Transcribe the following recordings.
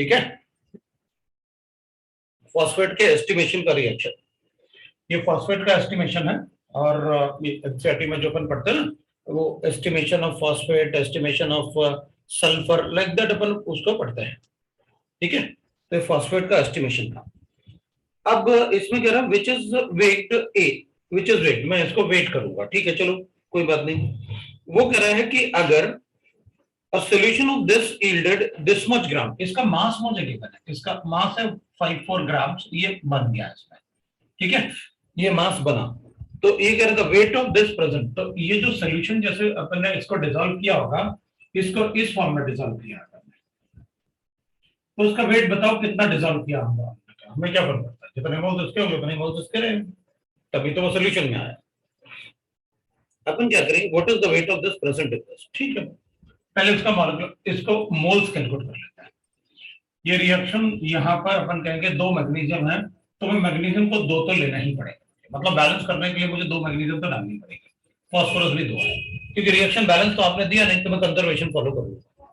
ठीक है, फॉस्फेट के एस्टिमेशन का रिएक्शन, ये फॉस्फेट का एस्टिमेशन है। और एनसीईआरटी में जो अपन पढ़ते हैं ना, वो estimation of phosphate, estimation of sulphur, like that अपन उसको पढ़ते हैं। ठीक है, तो फॉस्फेट का एस्टिमेशन था। अब इसमें कह रहा which is weight a, which is weight, मैं इसको वेट करूंगा। ठीक है, चलो कोई बात नहीं। वो कह रहा है कि अगर a solution of this yielded this much ग्राम, इसका मास मुझे गिवन है, इसका मास है 54 ग्राम, ये बन गया इसमें। ठीक है, ये मास बना, तो ये कह रहा था वेट ऑफ दिस प्रेजेंट, तो ये जो सोल्यूशन जैसे अपन ने इसको डिसॉल्व किया होगा, इसको इस फॉर्म में डिसॉल्व किया होगा, तो उसका वेट बताओ कितना डिसॉल्व किया होगा। हमें क्या फर्क पड़ता है, जितने मोल्स इसके होंगे उतने मोल्स इसके रहेंगे, तभी तो वो सोल्यूशन में आया। अपन क्या करेंगे, what is the weight of this present in this. ठीक है, पहले इसका मॉलिक्यूलर, इसको मोल्स कैलकुलेट कर लेते हैं। ये रिएक्शन यहाँ पर अपन कहेंगे दो मैग्नीशियम है, तो मैं मैग्नीशियम को दो तो लेना ही पड़ेगा, मतलब बैलेंस करने के लिए मुझे दो मैग्नीशियम तो डालनी पड़ेगी। फॉस्फोरस भी दो है, क्योंकि रिएक्शन बैलेंस तो आपने दिया नहीं, तो मैं कंजर्वेशन फॉलो करूंगा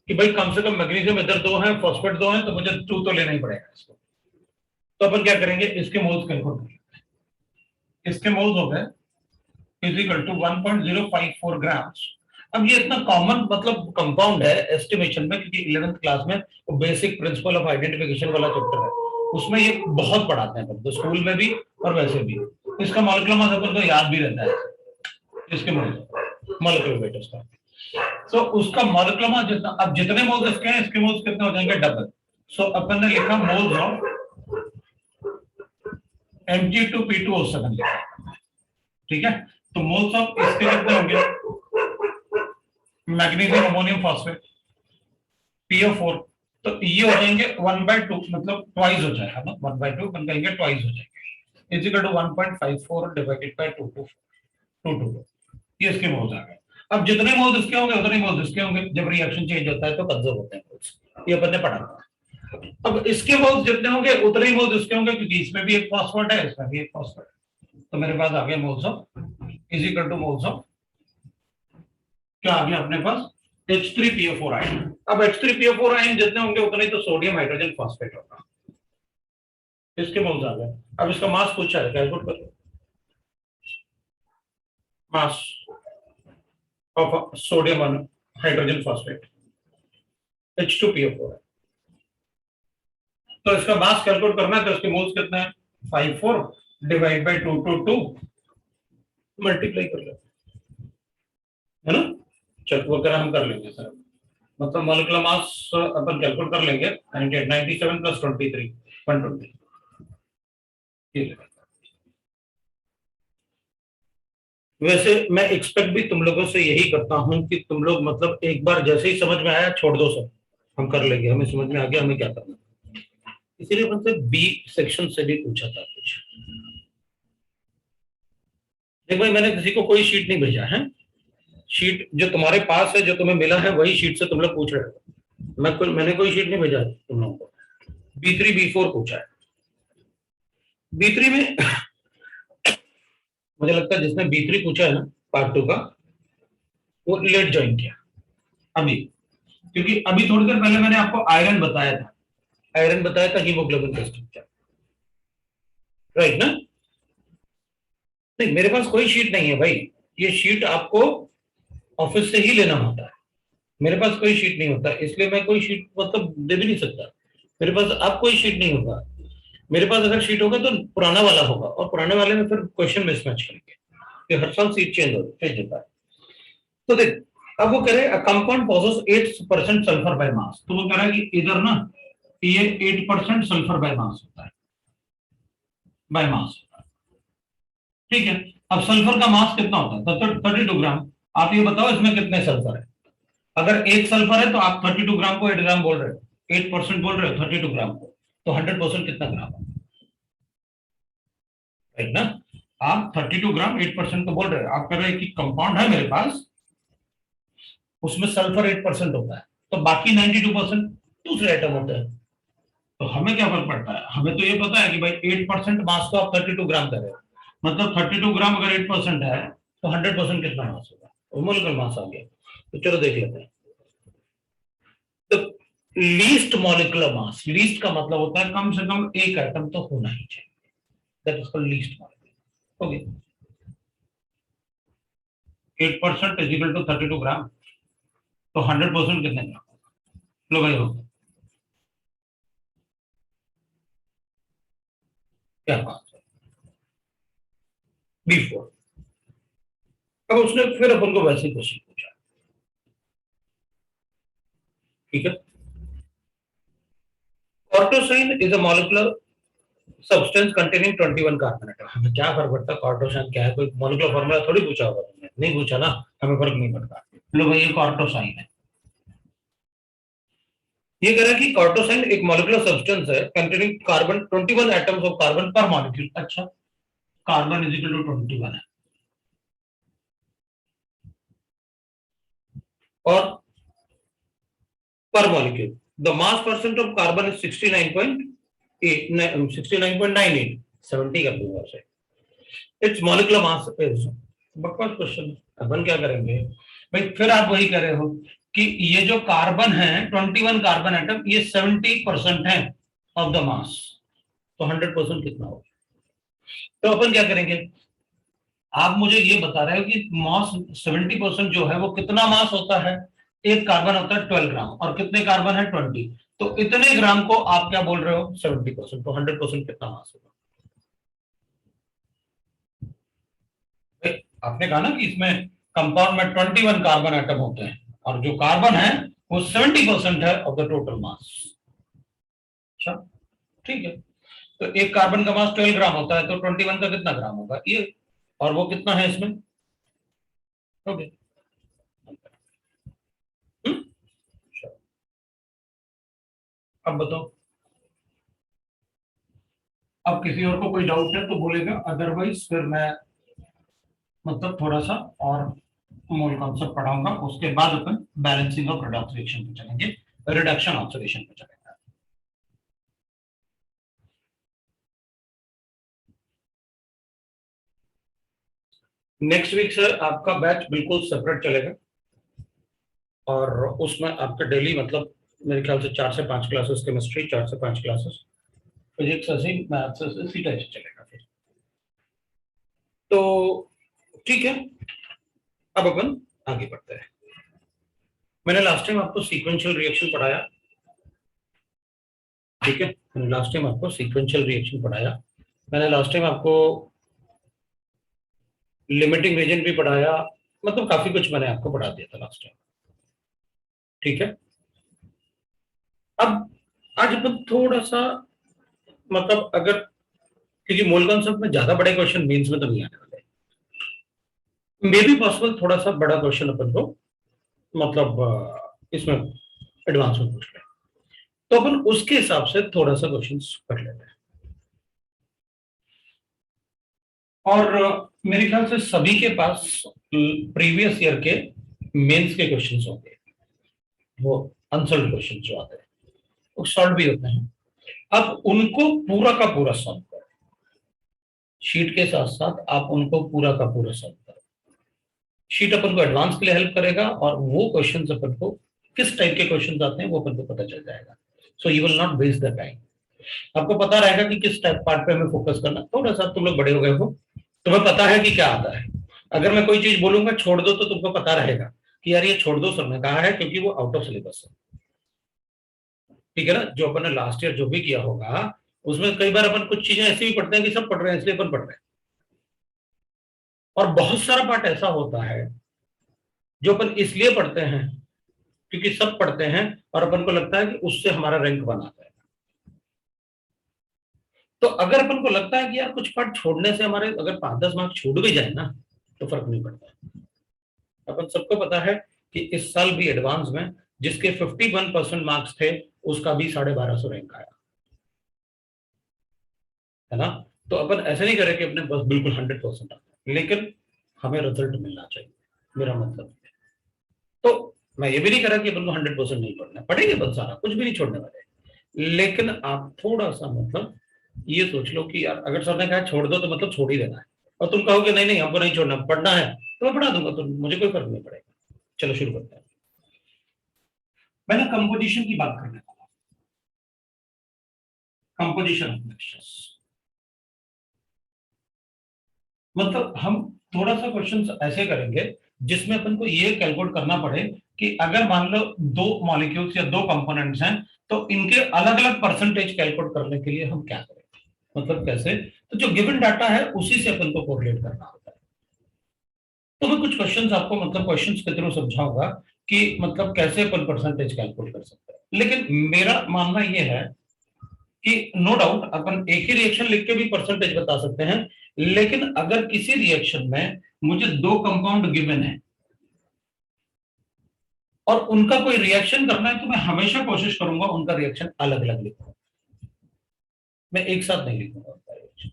कि भाई कम से कम मैग्नीशियम इधर दो है, फॉस्फेट दो है, तो मुझे टू तो लेना ही पड़ेगा इसको। तो अपन क्या करेंगे, इसके मोल्स कैलकुलेट कर लेते हैं। इसके मोल्स हो गए इक्वल टू 1.054 ग्राम्स। अब ये इतना कॉमन मतलब कंपाउंड है एस्टिमेशन में, क्योंकि 11th क्लास में वो बेसिक प्रिंसिपल ऑफ आइडेंटिफिकेशन वाला चैप्टर है, उसमें ये बहुत पढ़ाते हैं, तो स्कूल में भी और वैसे भी। इसका मॉलिक्यूलर मास अपन को याद भी रहता है, इसके मॉलिक्यूलर वेट उसका। सो उसका मॉलिक्यूलर मास जितना, अब जितने मोल्स इसके हैं, इसके मोल्स कितने हो जाएंगे, डबल। सो अपन ने लिखा मोल्स ऑफ Mg2P2O7 लिखा। ठीक है, तो मोल्स ऑफ इसके कितने होंगे, मैग्नीशियम अमोनियम फॉस्फेट PO4, तो ये हो जाएंगे 1/2, मतलब ट्वाइस हो जाएगा ना, 1/2 अपन कहेंगे ट्वाइस हो जाएंगे, is equal to 1.54 divided by 224, ये इसके मोल्स आ गए। अब जितने मोल्स इसके होंगे उतने मोल्स इसके होंगे, जब रिएक्शन चेंज होता है तो कंजर्व होते हैं मोल्स, ये अपन ने पढ़ा था। अब इसके मोल्स जितने होंगे उतने ही मोल्स इसके होंगे, क्योंकि इसमें भी एक फॉस्फेट है, इसमें भी एक फॉस्फेट, तो मेरे पास आ गया moles of is equal two moles of, क्या आ गया अपने पास, H3PO4 आयन। अब H3PO4 आयन जितने होंगे उतने ही तो सोडियम हाइड्रोजन फॉस्फेट होगा, इसके मोल्स आ गए। अब इसका मास पूछा है, कैलकुलेट कर लो, mass of sodium hydrogen phosphate H2PO4 है, तो इसका मास कैलकुलेट करना है, तो इसके मोल्स कितने हैं, 54 डिवाइड बाय 222 मल्टीप्लाई कर लो, है ना। चल वो करा हम कर लेंगे सर, मतलब मॉलिक्यूलर मास अपन कैलकुलेट कर लेंगे, 97 प्लस 23 120। वैसे मैं एक्सपेक्ट भी तुम लोगों से यही करता हूं कि तुम लोग मतलब एक बार जैसे ही समझ में आया छोड़ दो सब, हम कर लेंगे, हमें समझ में आ गया हमें क्या करना। इसीलिए मतलब बी सेक्शन से भी पूछा था कुछ। देख भाई, मैंने किसी को कोई शीट नहीं भेजा है, शीट जो तुम्हारे पास है, जो तुम्हें मिला है, वही शीट से तुम लोग पूछ रहे हो। मैंने कोई शीट नहीं भेजा तुम लोगों को। B3 B4 पूछा है। B3 में मुझे लगता है जिसने B3 पूछा है ना पार्ट 2 का, वो लेट ज्वाइन किया अभी, क्योंकि अभी थोड़ी देर पहले मैंने आपको आयरन बताया था, हीमोग्लोबिन का स्ट्रक्चर, राइट ना। नहीं, मेरे पास कोई शीट नहीं है भाई, ये शीट आपको ऑफिस से ही लेना होता है, मेरे पास कोई शीट नहीं होता, इसलिए मैं कोई शीट मतलब दे भी नहीं सकता। मेरे पास अब कोई शीट नहीं होगा, मेरे पास अगर शीट होगा तो पुराना वाला होगा, और पुराने वाले में फिर क्वेश्चन मिसमैच करेंगे, हर साल सीट चेंज होता है। तो देख, अब वो कह रहे हैं compound possesses 8% sulphur by mass, तो वो कह रहा है कि इधर ना ये 8% सल्फर बाय मास होता है, बाय मास। ठीक है, अब सल्फर का मास कितना होता है, 32 ग्राम। आप ये बताओ इसमें कितने सल्फर है, अगर एक सल्फर है तो आप 32 ग्राम को 8 ग्राम बोल रहे हो, 8% बोल रहे हो 32 ग्राम को, तो 100% कितना ग्राम है, राइट ना। आप 32 ग्राम 8% को बोल रहे हो, आप कह रहे हैं कि कंपाउंड है मेरे पास, उसमें सल्फर 8% होता है, तो बाकी 92% दूसरे आइटम होते हैं। तो हमें क्या फर्क पड़ता है, हमें तो ये पता है कि भाई 8% मास को आप 32 ग्राम कर रहे हो, मतलब 32 ग्राम अगर 8% है तो 100% कितना मास होगा, मोलिकुलर मास आ गया। तो चलो देख लेते हैं। तो लीस्ट मॉलिक्यूलर मास, लीस्ट का मतलब होता है कम से कम एक एटम तो होना ही चाहिए, that is called least molecular. Okay, 8% is equal to 32 gram, तो 100% कितने ग्राम? लो भाई हो, क्या बात है, B4। अब उसने फिर अपन को वैसे क्वेश्चन पूछा, ठीक है। Cortisone is a molecular substance containing 21 carbon atom. हमें क्या फर्क पड़ता है कॉर्टोसाइन क्या है, कोई मॉलिक्यूलर फॉर्मूला थोड़ी पूछा होगा तुमने, नहीं पूछा ना, हमें फर्क नहीं पड़ता। लो भाई ये कॉर्टोसाइन है, ये कह रहा है कि कॉर्टोसाइन एक मॉलिक्यूलर सब्सटेंस है containing carbon 21 atoms of carbon पर मॉलिक्यूल। अच्छा, कार्बन इज इक्वल टू 21 है, और per molecule. The mass percent of carbon is 69.8, 69.98, 70 कर दूंगा उसे। Its molecular mass is, बकवास क्वेश्चन। अपन क्या करेंगे भाई, फिर आप वही कर रहे हो कि ये जो कार्बन है 21 कार्बन एटम, ये 70% है ऑफ द मास, तो 100% कितना होगा? तो अपन क्या करेंगे, आप मुझे ये बता रहे हो कि मास 70% जो है वो कितना मास होता है, एक कार्बन होता है 12 ग्राम, और कितने कार्बन है 20, तो इतने ग्राम को आप क्या बोल रहे हो 70%, तो 100% कितना मास होगा? आपने कहा ना कि इसमें कंपाउंड में 21 कार्बन एटम होते हैं, और जो कार्बन है वो 70% है ऑफ द टोटल मास। अच्छा, ठीक है, तो एक कार्बन का मास 12 ग्राम होता है, तो 21 का कितना ग्राम होगा ये, और वो कितना है इसमें? ओके, अब बताओ, अब किसी और को कोई डाउट है तो बोलेगा, अदरवाइज फिर मैं मतलब थोड़ा सा और मूल कॉन्सेप्ट पढ़ाऊंगा, उसके बाद अपन बैलेंसिंग ऑफ रिडक्शन रिएक्शन पे चलेंगे, रिडक्शन ऑक्सीडेशन पे चलेंगे। नेक्स्ट वीक सर आपका बैच बिल्कुल सेपरेट चलेगा, और उसमें आपके डेली मतलब मेरे ख्याल से 4 से 5 क्लासेस केमिस्ट्री, 4 से 5 क्लासेस फिजिक्स, ऐसे मैथ्स, इसी टाइप से चलेगा फिर। तो ठीक है, अब अपन आगे बढ़ते हैं। मैंने लास्ट टाइम आपको सीक्वेंशियल रिएक्शन पढ़ाया, ठीक है, मैंने लास्ट टाइम आपको सीक्वेंशियल रिएक्शन पढ़ाया, मैंने लास्ट टाइम आपको लिमिटिंग रीजन भी पढ़ाया, मतलब काफी कुछ मैंने आपको पढ़ा दिया था लास्ट टाइम, ठीक है। अब आज अपन थोड़ा सा मतलब अगर, क्योंकि मोल कॉन्सेप्ट में ज्यादा बड़े क्वेश्चन मेंस में तो नहीं आने वाले, मे बी पॉसिबल थोड़ा सा बड़ा क्वेश्चन अपन को मतलब इसमें एडवांस में पूछ ले, तो अपन उसके हिसाब से थोड़ा सा क्वेश्चन कर लेते हैं। और मेरे ख्याल से सभी के पास प्रीवियस ईयर के मेंस के क्वेश्चंस होंगे, वो अनसॉल्व क्वेश्चन जो आते हैं वो सॉल्व भी होते हैं। अब उनको पूरा का पूरा सॉल्व करो, शीट के साथ साथ आप उनको पूरा का पूरा सॉल्व करो। शीट अपन को एडवांस के लिए हेल्प करेगा, और वो क्वेश्चन अपन को किस टाइप के क्वेश्चन आते हैं वो अपन को पता चल जाएगा, so you will not waste the time. आपको पता रहेगा कि किस टाइप पार्ट पे हमें फोकस करना। थोड़ा सा तुम लोग बड़े हो गए हो, तुम्हें पता है कि क्या आता है, अगर मैं कोई चीज बोलूंगा छोड़ दो, तो तुमको पता रहेगा कि यार ये छोड़ दो सर ने कहा है, क्योंकि वो आउट ऑफ सिलेबस है, ठीक है ना। जो अपन ने लास्ट ईयर जो भी किया होगा, उसमें कई बार अपन कुछ चीजें ऐसी भी पढ़ते हैं कि सब पढ़ रहे हैं इसलिए अपन पढ़ रहे हैं, और बहुत सारा पार्ट ऐसा होता है जो अपन इसलिए पढ़ते हैं क्योंकि सब पढ़ते हैं, और अपन को लगता है कि उससे हमारा रैंक बनाता है। तो अगर अपन को लगता है कि यार कुछ पार्ट छोड़ने से हमारे अगर 5-10 मार्क छूट भी जाए ना, तो फर्क नहीं पड़ता। अपन सबको पता है कि इस साल भी एडवांस में जिसके 51% मार्क्स थे, उसका भी 1250 रैंक आया, है ना। तो अपन ऐसे नहीं करें कि अपने बस बिल्कुल 100% आता है, लेकिन हमें रिजल्ट मिलना चाहिए, मेरा मतलब। तो मैं ये भी नहीं करा कि अपन को 100% नहीं पढ़ना, पढ़ेंगे अपन सारा, कुछ भी नहीं छोड़ने वाले, लेकिन आप थोड़ा सा मतलब ये सोच लो कि यार अगर सर ने कहा छोड़ दो, तो मतलब छोड़ ही देना है, और तुम कहोगे नहीं नहीं हमको नहीं छोड़ना, पढ़ना है, तो मैं पढ़ा दूंगा, तो मुझे कोई फर्क नहीं पड़ेगा। चलो शुरू करते हैं। मैंने कंपोजिशन की बात करनी है, कंपोजिशन ऑफ मिक्सचर्स। मतलब हम थोड़ा सा क्वेश्चन ऐसे करेंगे जिसमें अपन को ये कैलकुलेट करना पड़े कि अगर मान लो दो मॉलिक्यूल्स या दो कंपोनेंट्स हैं तो इनके अलग अलग परसेंटेज कैलकुलेट करने के लिए हम क्या करें, मतलब कैसे, तो जो गिवन डाटा है उसी से अपन को कोरिलेट करना होता है। तो मैं कुछ क्वेश्चंस आपको मतलब क्वेश्चंस के थ्रू समझाऊंगा कि मतलब कैसे अपन परसेंटेज कैलकुलेट कर सकते हैं। लेकिन मेरा मानना यह है कि नो डाउट अपन एक ही रिएक्शन लिख के भी परसेंटेज बता सकते हैं, लेकिन अगर किसी रिएक्शन में मुझे दो कंपाउंड गिवन है और उनका कोई रिएक्शन करना है तो मैं हमेशा कोशिश करूंगा उनका रिएक्शन अलग अलग लिखूंगा, मैं एक साथ नहीं लिखूंगा उनका रिएक्शन।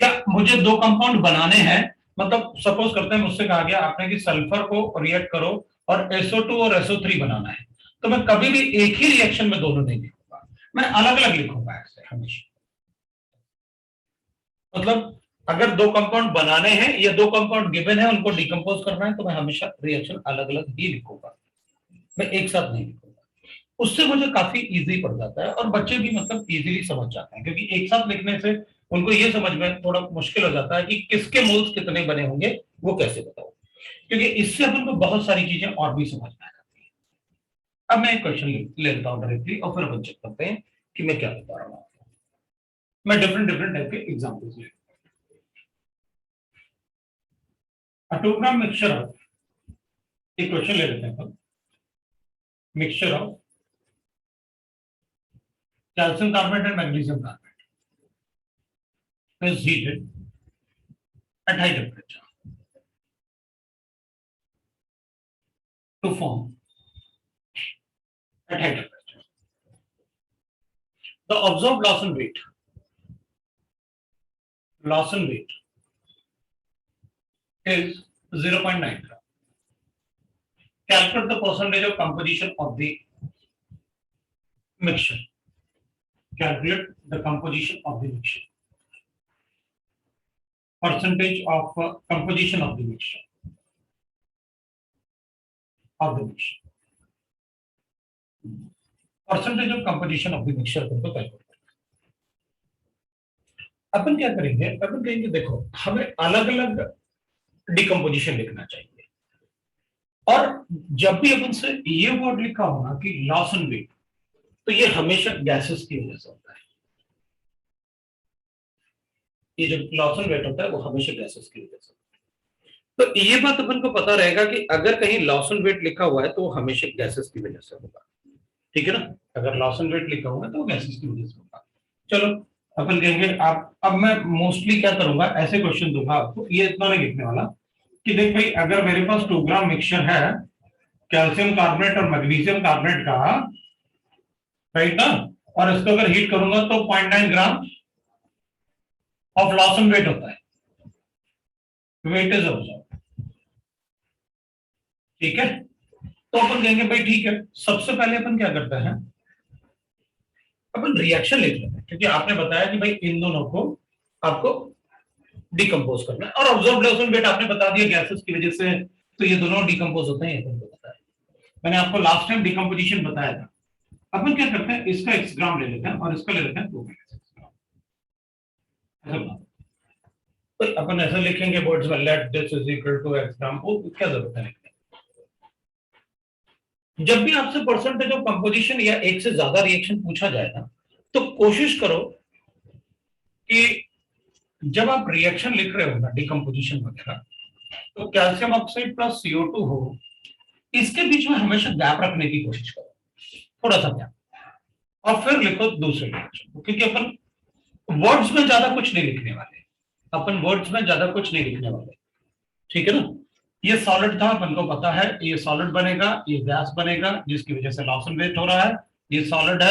या मुझे दो कंपाउंड बनाने हैं, मतलब सपोज करते हैं मुझसे कहा गया आपने कि सल्फर को रिएक्ट करो और SO2 और SO3 बनाना है, तो मैं कभी भी एक ही रिएक्शन में दोनों नहीं लिखूंगा, मैं अलग अलग लिखूंगा ऐसे हमेशा। मतलब अगर दो कंपाउंड बनाने हैं या दो कंपाउंड गिवन है उनको डिकम्पोज करना है तो मैं हमेशा रिएक्शन अलग अलग ही लिखूंगा, मैं एक साथ नहीं लिखूंगा। उससे मुझे काफी इजी पड़ जाता है और बच्चे भी मतलब इजीली समझ जाते हैं, क्योंकि एक साथ लिखने से उनको ये समझ में थोड़ा मुश्किल हो जाता है कि किसके मोल्स कितने बने होंगे वो कैसे बताओ, क्योंकि इससे अपन को बहुत सारी चीजें और भी समझ में आ जाती है। अब मैं एक क्वेश्चन ले लेता हूँ डायरेक्टली और फिर अपन चेक करते हैं कि मैं क्या बता रहा हूँ। मैं डिफरेंट डिफरेंट टाइप के एग्जाम्पल्स ले, a 2 gram mixture of, एक क्वेश्चन ले लेते हैं अपन, mixture of calcium carbonate and magnesium carbonate is heated at high temperature to form at high temperature. The observed Lawson weight is 0.9 gram. Calculate the percentage of composition of the mixture. Calculate the composition of the mixture. Percentage of composition of the mixture. Percentage of composition of the mixture को calculate करना। अपन क्या करेंगे, अपन कहेंगे देखो हमें अलग अलग decomposition लिखना चाहिए, और जब भी अपन से ये वर्ड लिखा होगा कि लॉसन वेट, तो ये हमेशा गैसेस की वजह से होता है। ये जो लॉसन वेट होता है वो हमेशा गैसेस की वजह से। तो ये बात अपन को पता रहेगा कि अगर कहीं लॉसन वेट लिखा हुआ है तो वो हमेशा गैसेस की वजह से होगा, ठीक है ना। अगर लॉसन वेट लिखा हुआ है तो वो गैसेस की वजह से होगा। चलो अपन कहेंगे आप, अब मैं मोस्टली क्या करूंगा, ऐसे क्वेश्चन दूंगा आपको, ये इतना नहीं लिखने वाला कि देख भाई अगर मेरे पास 2 ग्राम मिक्सचर है कैल्शियम कार्बोनेट और मैग्नीशियम कार्बोनेट का, राइट ना, और इसको अगर हीट करूंगा तो 0.9 ग्राम ऑफ लॉसन वेट होता है, वेट इज ऑब्जर्व्ड, ठीक है। तो अपन कहेंगे भाई ठीक है, सबसे पहले अपन क्या करते हैं, अपन रिएक्शन लिख लेते हैं, क्योंकि आपने बताया कि भाई इन दोनों को आपको डिकम्पोज करना है, और ऑब्जर्व्ड लॉसन वेट आपने बता दिया गैसेस की वजह से, तो ये दोनों डिकम्पोज होते हैं, अपन को पता है। मैंने आपको लास्ट टाइम डिकम्पोजिशन बताया था। अपन क्या करते हैं, इसका x ग्राम ले लेते हैं और इसका ले लेते हैं 2 ग्राम। तो अपन ऐसा लिखेंगे वर्ड्स में, let this is equal to x gram, वो क्या जरूरत है लिखने। जब भी आपसे परसेंटेज ऑफ कंपोजिशन या एक से ज्यादा रिएक्शन पूछा जाए ना, तो कोशिश करो कि जब आप रिएक्शन लिख रहे हो ना, डिकम्पोजिशन वगैरह, तो कैल्शियम ऑक्साइड प्लस CO2 हो, इसके बीच में हमेशा गैप रखने की कोशिश करो, थोड़ा सा गैप, और फिर लिखो दूसरे रिएक्शन, क्योंकि अपन वर्ड्स में ज्यादा कुछ नहीं लिखने वाले, ठीक है ना। ये सॉलिड था, अपन को पता है ये सॉलिड बनेगा, ये गैस बनेगा, जिसकी वजह से लॉसन वेट हो रहा है। ये सॉलिड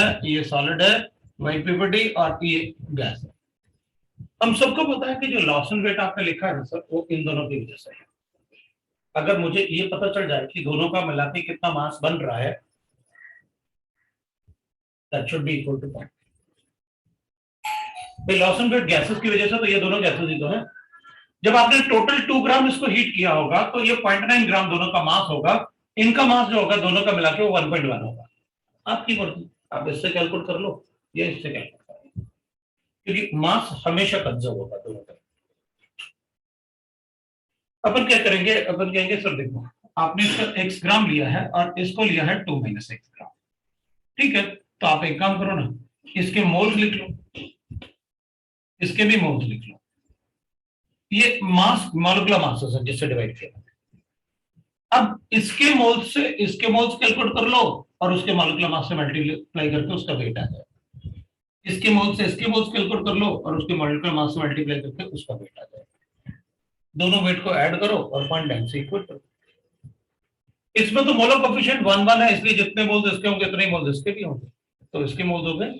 है, YPBD, और ये गैस है। हम सबको पता है कि जो लॉसन वेट आपने लिखा है ना सर, वो इन दोनों की वजह से है। अगर मुझे ये पता चल जाए कि दोनों का मिला के कितना मास बन रहा है, that should be equal to point. Loss in weight gases की वजह से, तो ये दोनों गैसेस ही तो है। जब आपने टोटल 2 ग्राम इसको हीट किया होगा तो ये 0.9 ग्राम दोनों का मास होगा, इनका मास जो होगा दोनों का मिला के वो 1.1 होगा। आपकी मर्जी, आप इससे कैलकुलेट कर लो या इससे कैलकुलेट कर लो। क्योंकि मास हमेशा कंजर्व होगा दोनों तरफ। अपन क्या करेंगे, अपन कहेंगे सर देखो आपने इसका x ग्राम लिया है और इसको लिया है 2 - x ग्राम, ठीक है, तो आप एक काम करो ना, इसके मोल्स लिख लो, इसके भी मोल्स लिख लो, ये मास मॉलिक्यूलर मास है जिससे डिवाइड किया। अब इसके मोल्स से इसके मोल्स कैलकुलेट कर लो और उसके मॉलिक्यूलर मास से मल्टीप्लाई करके उसका वेट आ जाए। इसके मोल्स से इसके मोल्स कैलकुलेट कर लो और उसके मॉलिक्यूलर मास से मल्टीप्लाई करके उसका वेट आ जाए। दोनों वेट को ऐड करो और 0.9 से इक्वल करो। इसमें तो मोलर कोफिशिएंट 1 है, इसलिए जितने मोल्स इसके होंगे उतने मोल्स इसके भी होंगे, तो इसके मोल्स हो गए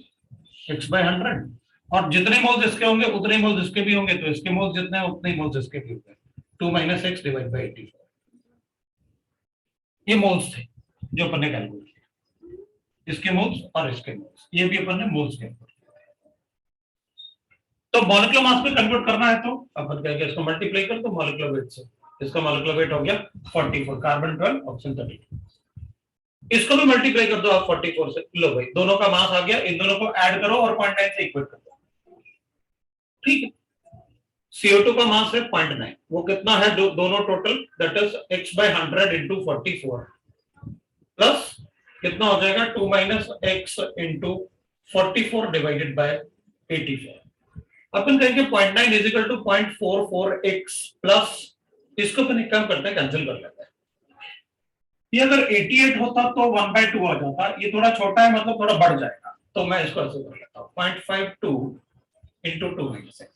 x/100 और जितने मोल्स इसके होंगे उतने मोल्स इसके भी होंगे, तो इसके मोल्स जितने हैं उतने मोल्स इसके भी होंगे। 2 - x डिवाइड बाय 84, ये मोल्स थे जो अपन ने कैलकुलेट किया, इसके मोल्स और इसके मोल्स, ये भी अपन ने मोल्स कैलकुलेट किया। तो मॉलिक्यूलर मास में कन्वर्ट करना है तो अपन क्या, इसको मल्टीप्लाई कर दो मॉलिक्यूलर वेट से, इसका मॉलिक्यूलर वेट हो गया 44, कार्बन 12 ऑक्सीजन 32, इसको भी मल्टीप्लाई कर दो आप 44 से, लो भाई दोनों का मास आ गया, इन दोनों को ऐड करो और 0.9 से इक्वेट कर दो, ठीक है। CO2 का मास है 0.9, वो कितना है दोनों total, that is x/100 into 44 plus कितना हो जाएगा 2 - x इंटू 44 डिवाइडेड बाय 84। अपन कहेंगे 0.9 is equal to 0.44x plus, इसको अपन एक काम करते हैं कैंसिल कर लेते हैं, ये अगर 88 होता तो 1/2 आ जाता, ये थोड़ा छोटा है मतलब थोड़ा बढ़ जाएगा, तो मैं इसको ऐसे कर लेता हूं 0.52 इंटू 2 - x,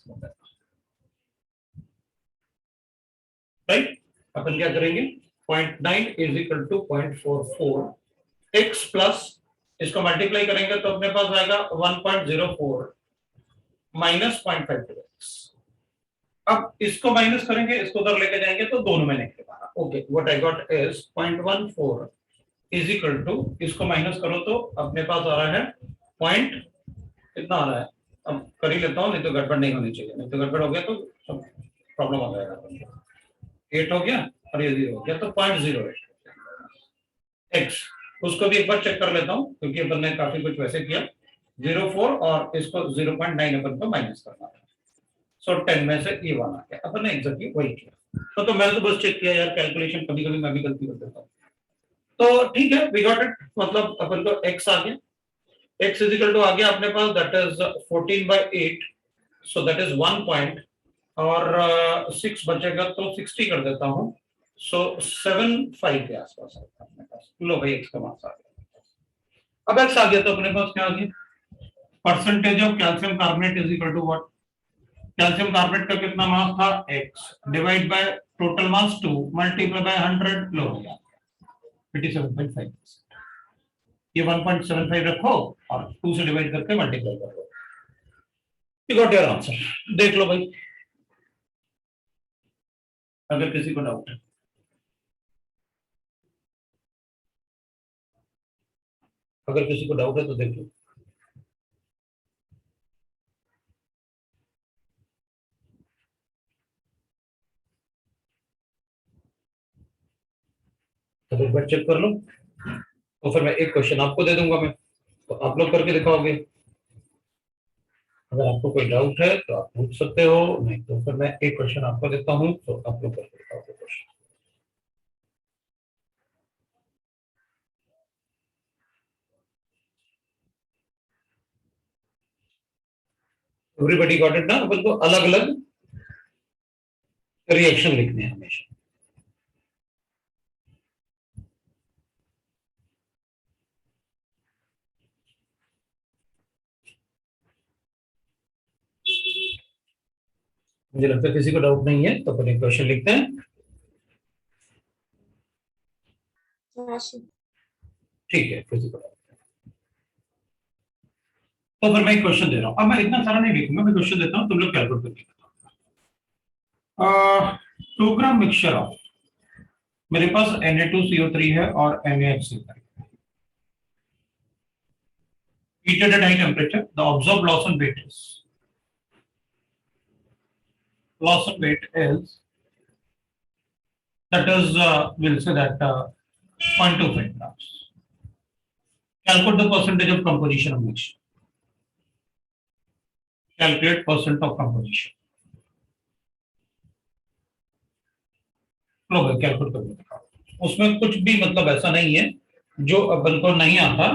राइट। अपन क्या करेंगे 0.9 is equal to 0.44 x plus, इसको मल्टीप्लाई करेंगे तो अपने पास आएगा 1.04 माइनस 0.52 x। अब इसको माइनस करेंगे, इसको उधर लेके जाएंगे तो दोनों में नेगेटिव आ रहा, okay, what I got is 0.14 is equal to, इसको माइनस करो तो अपने पास आ रहा है पॉइंट कितना आ रहा है, अब कर ही लेता हूं नहीं तो गड़बड़ नहीं होनी चाहिए, नहीं तो गड़बड़ हो गया तो सब प्रॉब्लम आ जाएगा। 8 हो गया और ये 0 हो गया, तो 0.08 x, उसको भी एक बार चेक कर लेता हूं क्योंकि अपन ने काफी कुछ वैसे किया, 04 और इसको 0.9 अपन को माइनस करना है, सो 10 में से ये 1 आ गया, अपन ने एग्जैक्टली वही किया। तो मैंने तो बस चेक किया यार, कैलकुलेशन कभी कभी मैं भी गलती कर देता हूँ, तो ठीक है वी गॉट इट, मतलब अपन को x आ गया, x इज इक्वल टू आ गया अपने पास, that is 14/8, so that is 1 point और 6 बचेगा तो 60 कर देता हूं, सो 75 के आसपास आता है अपने पास। लो भाई x का मास आ गया। अब x आ गया तो अपने पास क्या आ गया, percentage of calcium carbonate is equal to what, calcium carbonate का कितना मास था x divide by total mass 2 multiply by 100, लो हो गया 87.5%। ये 1.75 रखो और 2 से डिवाइड करके मल्टीप्लाई कर लो, यू गॉट योर आंसर। देख लो भाई अगर किसी को डाउट है, अगर किसी को डाउट है तो देख लो। तो एक बार चेक कर लो, तो फिर मैं एक क्वेश्चन आपको दे दूंगा मैं, तो आप लोग करके दिखाओगे। अगर आपको कोई डाउट है तो आप पूछ सकते हो, नहीं तो फिर मैं एक क्वेश्चन आपको देता हूं तो आप लोग करके दिखाओगे क्वेश्चन। एवरीबॉडी गॉट इट ना, अपन को अलग अलग रिएक्शन लिखने हैं हमेशा। मुझे लगता है किसी को डाउट नहीं है, तो अपन एक क्वेश्चन लिखते हैं। ठीक है, किसी को डाउट है तो फिर मैं एक क्वेश्चन दे रहा हूं। अब मैं इतना सारा नहीं लिखूंगा, मैं क्वेश्चन देता हूं, तुम लोग कैलकुलेट करके बताओ। 2 ग्राम मिक्सचर ऑफ, मेरे पास Na2CO3 है और NaHCl है, heated at high temperature, the observed Lawson weight is, Lawson weight is, that is we'll say that 0.25 grams. Calculate the percentage of composition of mixture. Calculate percent of composition. लो भाई calculate करके दिखाओ। उसमें कुछ भी मतलब ऐसा नहीं है जो अपन को नहीं आता।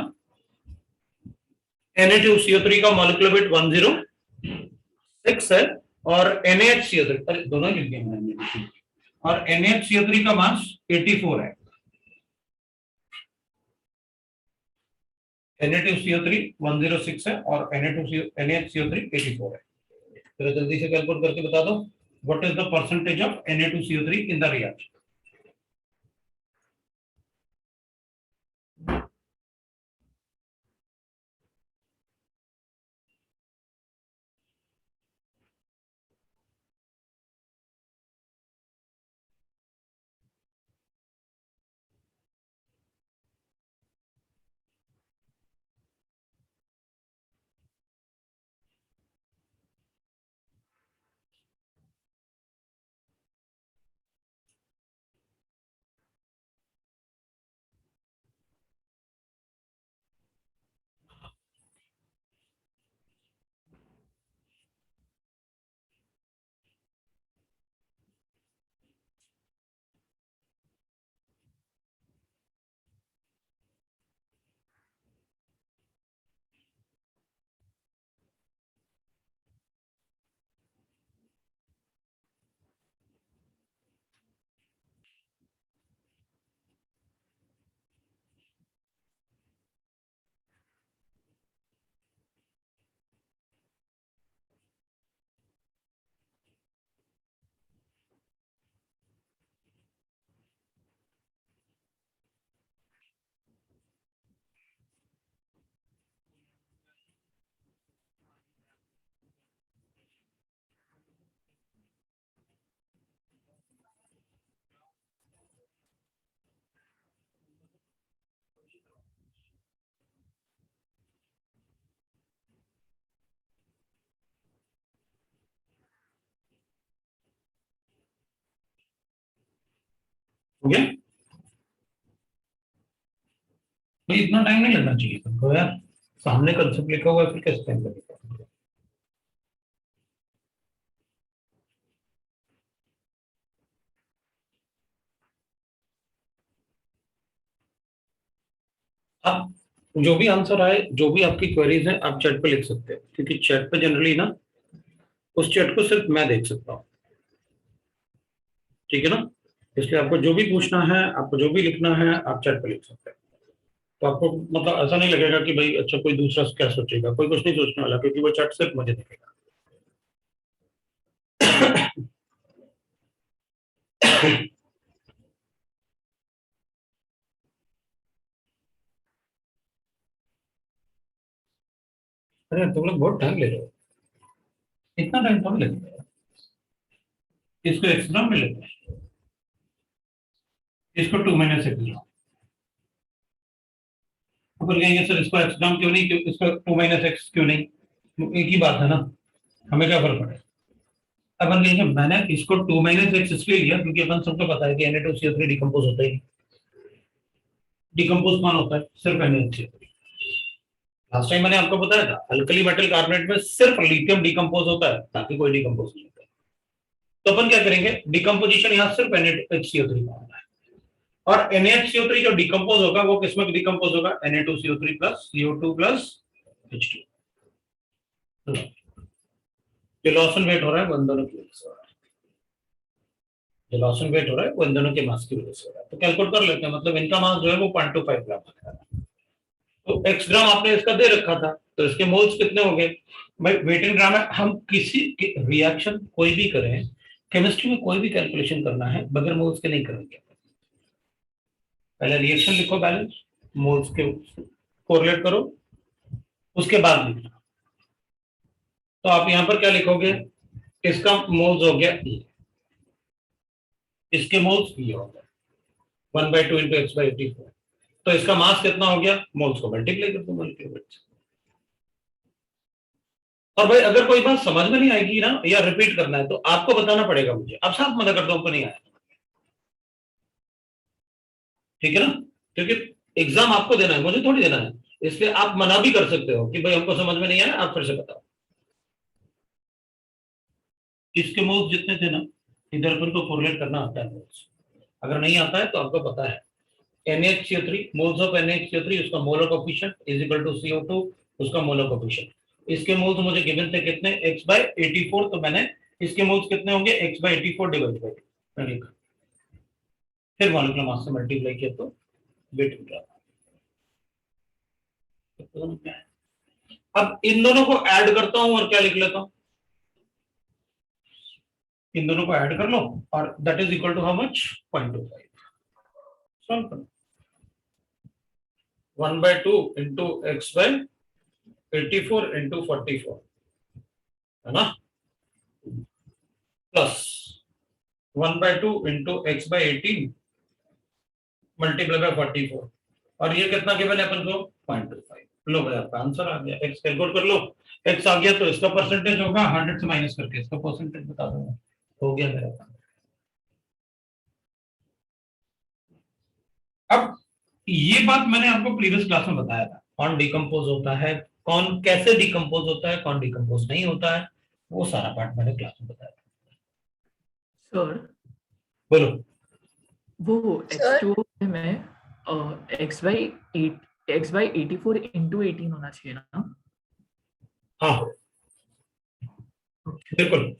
Na2CO3 का मॉलिक्यूलर वेट 106 है और NaHCO3 अरे दोनों लिख दिए मैंने, और NaHCO3 का मास 84 है। Na2CO3 106 है और NaHCO3 84 है। तो जल्दी से कैलकुलेट करके बता दो what is the percentage of Na2CO3 in the reaction. हो गया भाई, इतना टाइम नहीं लगना चाहिए तुमको यार, सामने कंसेप्ट लिखा हुआ है फिर कैसे टाइम लगेगा। आप जो भी आंसर आए, जो भी आपकी क्वेरीज हैं, आप चैट पे लिख सकते हैं, क्योंकि चैट पे जनरली ना उस चैट को सिर्फ मैं देख सकता हूँ। ठीक है ना, इसलिए आपको जो भी पूछना है, आपको जो भी लिखना है, आप चैट पे लिख सकते हैं। तो आपको मतलब ऐसा नहीं लगेगा कि भाई अच्छा कोई दूसरा क्या सोचेगा, कोई कुछ नहीं सोचने वाला, क्योंकि वो चैट सिर्फ मुझे देखेगा। अरे तुम लोग बहुत टाइम ले रहे हो, इतना टाइम थोड़ी लगता है। इसको एग्जाम में लेते हैं, इसको 2 महीने से एग्जाम। अपन कहेंगे सर इसको एग्जाम क्यों नहीं, क्यों इसको 2 महीने से क्यों नहीं, एक ही बात है ना, हमें क्या फर्क पड़े। अपन कहेंगे मैंने इसको 2 महीने से इसलिए लिया क्योंकि अपन सबको पता है कि Na2CO3 डिकम्पोज होता है। डिकम्पोज कौन होता है, सिर्फ Na2CO3। लास्ट टाइम मैंने आपको बताया था अल्कली मेटल कार्बोनेट में सिर्फ लिथियम डिकम्पोज होता है, बाकी कोई डिकम्पोज नहीं होता। तो अपन क्या करेंगे, डिकम्पोजिशन यहाँ सिर्फ NaHCO3 का होता है, और NaHCO3 जो डिकम्पोज होगा वो किसमें डिकम्पोज होगा, Na2CO3 plus CO2 plus H2। जो लॉस एंड वेट हो रहा है वो इन दोनों की वजह से हो रहा है, जो लॉस एंड वेट हो रहा है वो इन दोनों के मास की वजह से हो रहा है। तो कैलकुलेट कर लेते हैं, मतलब इनका मास जो है वो 0.25 ग्राम है, तो x ग्राम आपने इसका दे रखा था, तो इसके मोल्स कितने हो गए भाई, वेट इन ग्राम है। हम किसी रिएक्शन कोई भी करें, केमिस्ट्री में कोई भी कैलकुलेशन करना है बगैर मोल्स के नहीं करेंगे। पहले रिएक्शन लिखो बैलेंस, मोल्स के कोरिलेट करो, उसके बाद लिखना। तो आप यहां पर क्या लिखोगे, इसका मोल्स हो गया E, इसके मोल्स ये हो गया 1/2 इंटू एक्स बाई 84। तो इसका मास कितना हो गया, मोल्स को मल्टीप्लाई कर दो मॉलिक्यूलर वेट से। और भाई अगर कोई बात समझ में नहीं आएगी ना, या रिपीट करना है, तो आपको बताना पड़ेगा मुझे, अब साफ मना कर दो हमको नहीं आया। ठीक है ना, क्योंकि एग्जाम आपको देना है, मुझे थोड़ी देना है, इसलिए आप मना भी कर सकते हो कि भाई हमको समझ में नहीं आया, आप फिर से बताओ। इसके मोल्स जितने थे ना, इधर अपन को कोरिलेट करना आता है मोल्स। अगर नहीं आता है तो आपको पता है NaHCO3 मोल्स ऑफ NaHCO3 उसका molar coefficient is equal to CO2 उसका मोलर कोएफिशिएंट। इसके मोल्स मुझे गिवन थे कितने, x/84, तो मैंने इसके मोल्स कितने होंगे, x/84 डिवाइड बाय 2, फिर मॉलिक्यूलर मास से मल्टीप्लाई किया तो वेट मिल रहा है। अब इन दोनों को ऐड करता हूं और क्या लिख लेता हूं, इन दोनों को ऐड कर लो और that is equal to how much, 0.25। Solve करो, 1/2 इंटू x/84 इंटू 44 है ना, plus 1/2 into x/18 multiply by 44, और ये कितना गिवन है अपन को, 0.25। लो भाई आपका आंसर आ गया, x कैलकुलेट कर लो, x आ गया तो इसका परसेंटेज होगा 100 से माइनस करके इसका परसेंटेज बता दूंगा, हो गया मेरा काम। अब ये बात मैंने आपको प्रीवियस क्लास में बताया था, कौन डिकम्पोज होता है, कौन कैसे डिकम्पोज होता है, कौन डिकम्पोज नहीं होता है, वो सारा पार्ट मैंने क्लास में बताया था। सर बोलो। वो H2O में x/84 into 18 होना चाहिए ना? हाँ बिल्कुल,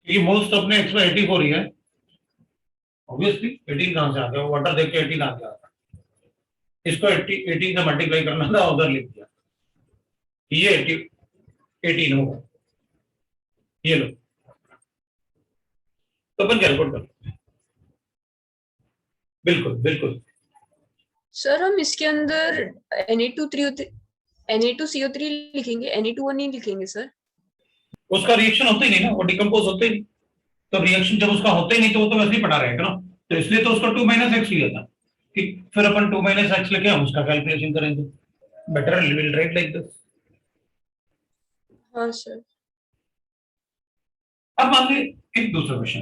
क्योंकि मोल्स तो अपने x/84 ही है, ऑब्वियसली 18 कहां से आ गया, वाटर देख के 18 आ गया, इसको 18 से मल्टीप्लाई करना था, उधर लिख दिया, ये 18 होगा, ये लो, तो अपन कैलकुलेट कर, बिल्कुल बिल्कुल। सर हम इसके अंदर Na2CO3 लिखेंगे, Na2O नहीं लिखेंगे सर? उसका रिएक्शन होता ही नहीं ना, वो डिकम्पोज होते ही नहीं, तो रिएक्शन जब उसका होता ही नहीं तो वो तो वैसे ही पड़ा रहेगा ना, तो इसलिए तो उसका 2 - x लिया था कि फिर अपन 2 - x लेके हम उसका कैलकुलेशन करेंगे, better will write like this. हाँ सर। अब मान लीजिए एक दूसरा क्वेश्चन,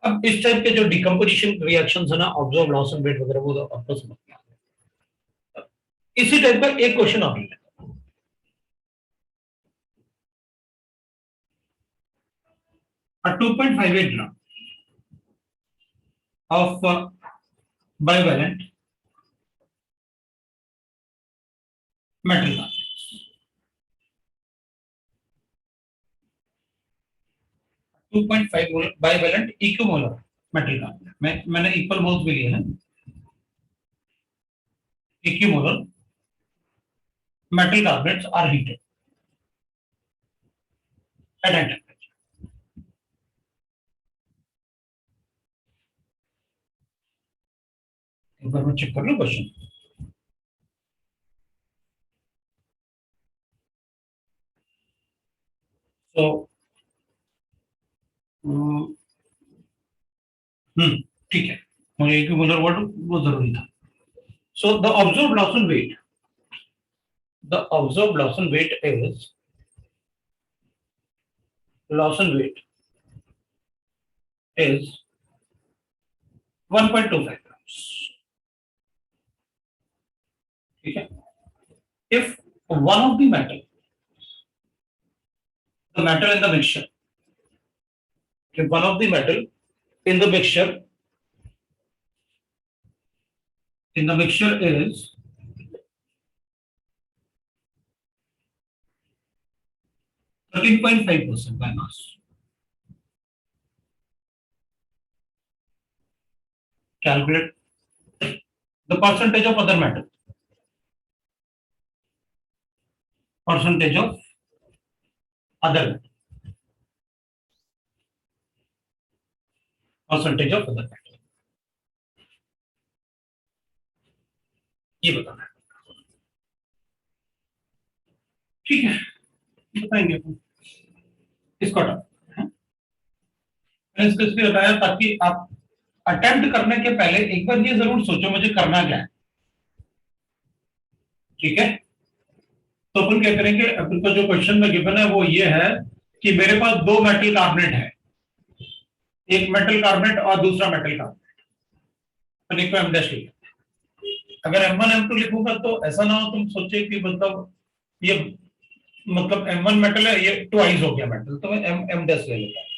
अब इस टाइप के जो डिकम्पोजिशन रिएक्शंस है ना, ऑब्जर्व लॉस एंड वेट वगैरह, वो आपको समझ में आ गया। इसी टाइप का एक क्वेश्चन और लेते हैं, a 2.58 gram of bivalent metal carbonates, 2.5 bivalent equimolar metal carbonate, मैंने इक्वल मोल्स भी लिए हैं, equimolar metal carbonates are heated at high temperature। एक बार मैं चेक कर लूं क्वेश्चन, तो ठीक है, मुझे इक्विमोलर वर्ड वो जरूरी था। So the observed loss and weight is loss and weight is 1.25 grams. ठीक है, if one of the metal in the mixture, if one of the metal in the mixture is 13.5% by mass, calculate the percentage of other metal, percentage of other metal, percentage of other metal, ये बताना है, ठीक है, बताएंगे इसको मैंने इसको इसलिए बताया ताकि आप अटेम्प्ट करने के पहले एक बार ये जरूर सोचो मुझे करना क्या है, ठीक है। तो अपन क्या करेंगे, अपन का जो क्वेश्चन में गिवन है वो ये है कि मेरे पास दो मेटल कार्बोनेट है, एक मेटल कार्बोनेट और दूसरा मेटल कार्बोनेट, अपन एक M' लिखेंगे। अगर M1 M2 लिखूंगा तो ऐसा ना हो तुम सोचे कि मतलब ये मतलब M1 मेटल है, ये ट्वाइस हो गया मेटल, तो मैं M डैश ले लेता हूँ।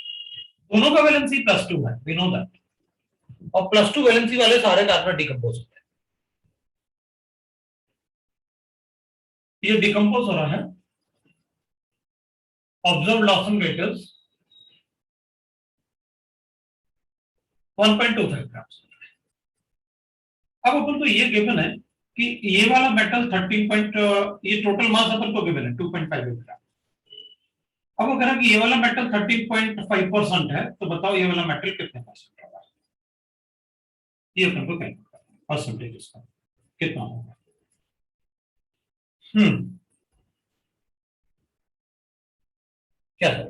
दोनों का वैलेंसी +2 है, वी नो दैट, और +2 वैलेंसी वाले सारे कार्बन डिकम्पोज होते हैं। ये डिकम्पोज हो रहा है, ऑब्जर्व लॉसन रेट इज 1.25 ग्राम। अब अपन को ये गिवन है कि ये वाला मेटल 13 ये टोटल मास अपन को गिवन है 2.5 ग्राम। अब अगर हम ये वाला मेटल 13.5% है, तो बताओ ये वाला मेटल कितने परसेंट होगा? ये अपन को कैलकुलेट करना है, परसेंटेज इसका कितना होगा। क्या है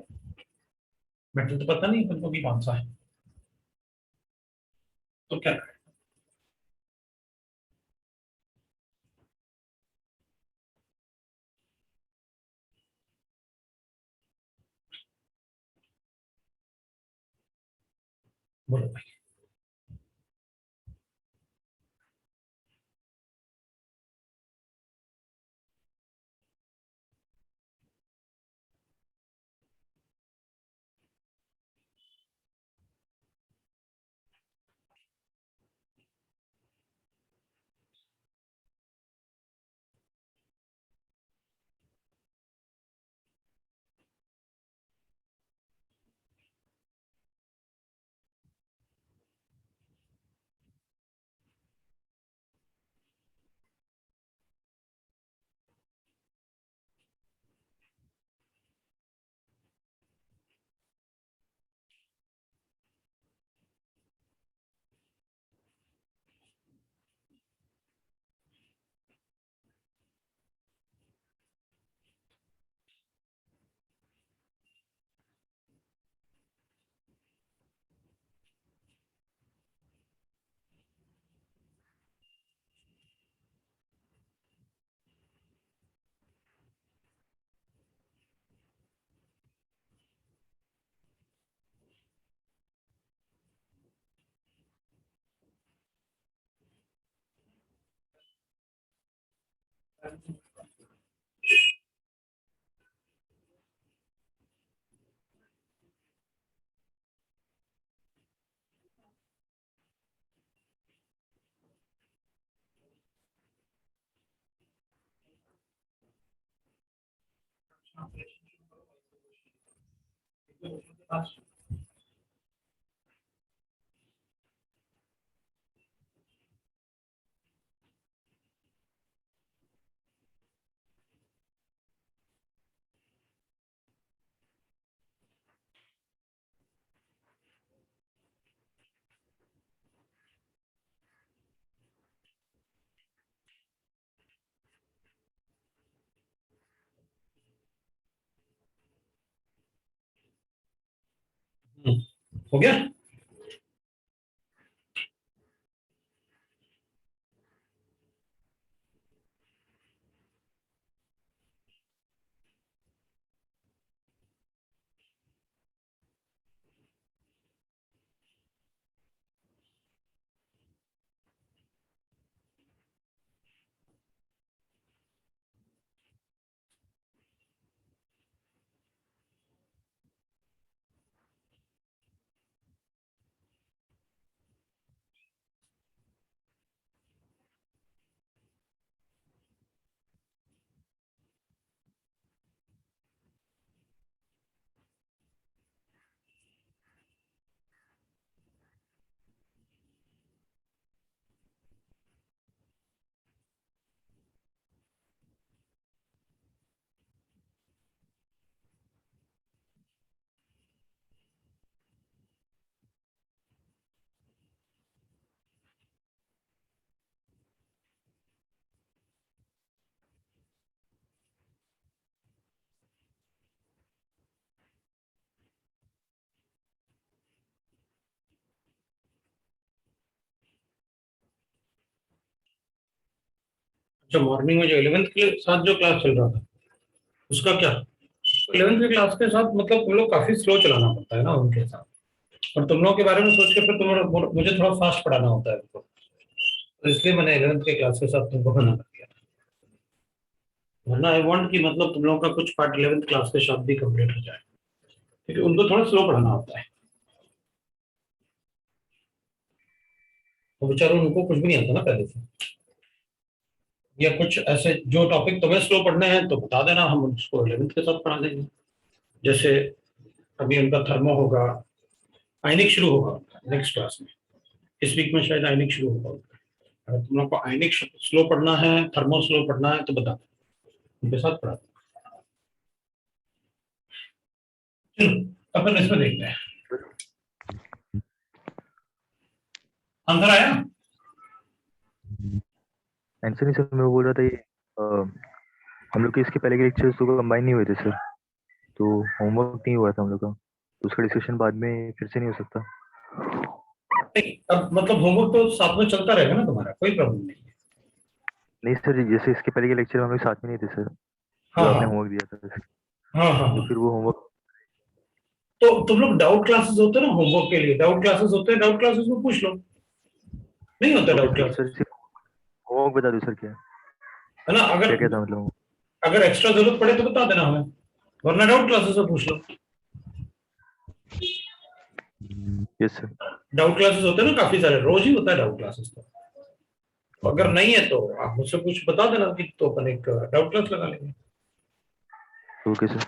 मेटल तो पता नहीं अपन को भी कौन सा है, तो क्या करें? बोलो भाई। हो गया। अच्छा, मॉर्निंग में जो 11th के साथ जो क्लास चल रहा था उसका क्या? 11th की क्लास के साथ मतलब तुम लोग काफी स्लो चलाना पड़ता है ना उनके साथ, और तुम लोगों के बारे में सोच के फिर मुझे थोड़ा फास्ट पढ़ाना होता है उनको, तो इसलिए मैंने 11th के क्लास के साथ तुमको मना कर दिया। वरना आई वांट कि मतलब तुम लोगों का कुछ पार्ट 11th क्लास के साथ भी कंप्लीट हो जाए, क्योंकि उनको थोड़ा स्लो पढ़ाना होता है, तो बेचारों उनको कुछ भी नहीं आता ना पहले से, या कुछ ऐसे जो टॉपिक तुम्हें स्लो पढ़ने हैं तो बता देना, हम उसको 11th के साथ पढ़ा देंगे। जैसे अभी उनका थर्मो होगा, आयनिक शुरू होगा नेक्स्ट क्लास में, इस वीक में शायद आयनिक शुरू होगा। अगर तुम लोग को आयनिक स्लो पढ़ना है, थर्मो स्लो पढ़ना है तो बता दो, उनके साथ पढ़ा दो। चलो अपन इसमें देखते हैं, आंसर आया? आंसर नहीं सर, मैं वो बोल रहा था ये हम लोग के इसके पहले के लेक्चर्स तो कंबाइन नहीं हुए थे सर, तो होमवर्क नहीं हुआ था हम लोग का, तो उसका डिस्कशन बाद में फिर से नहीं हो सकता? नहीं, अब मतलब होमवर्क तो साथ में चलता रहेगा ना तुम्हारा, कोई प्रॉब्लम नहीं है। नहीं सर, जैसे इसके पहले के लेक्चर में हम लोग साथ में नहीं थे सर, हाँ जो आपने हाँ होमवर्क दिया था, हाँ हाँ तो हाँ। फिर वो होमवर्क। तो तुम लोग डाउट क्लासेस होते हैं ना होमवर्क के लिए, डाउट क्लासेस होते हैं, डाउट क्लासेस में पूछ लो, नहीं होता डाउट तो सर क्लासेस, सिर्फ होमवर्क बता दो सर, क्या है ना? क्या अगर क्या था मतलब? अगर एक्स्ट्रा जरूरत पड़े तो बता देना हमें, वरना डाउट क्लासेस में पूछ लो। Yes sir. डाउट क्लासेस होते हैं ना काफी सारे, रोज ही होता है डाउट क्लासेस तो अगर नहीं है तो आप मुझसे कुछ बता देना कि तो अपन एक डाउट क्लास लगा लेंगे। Okay sir.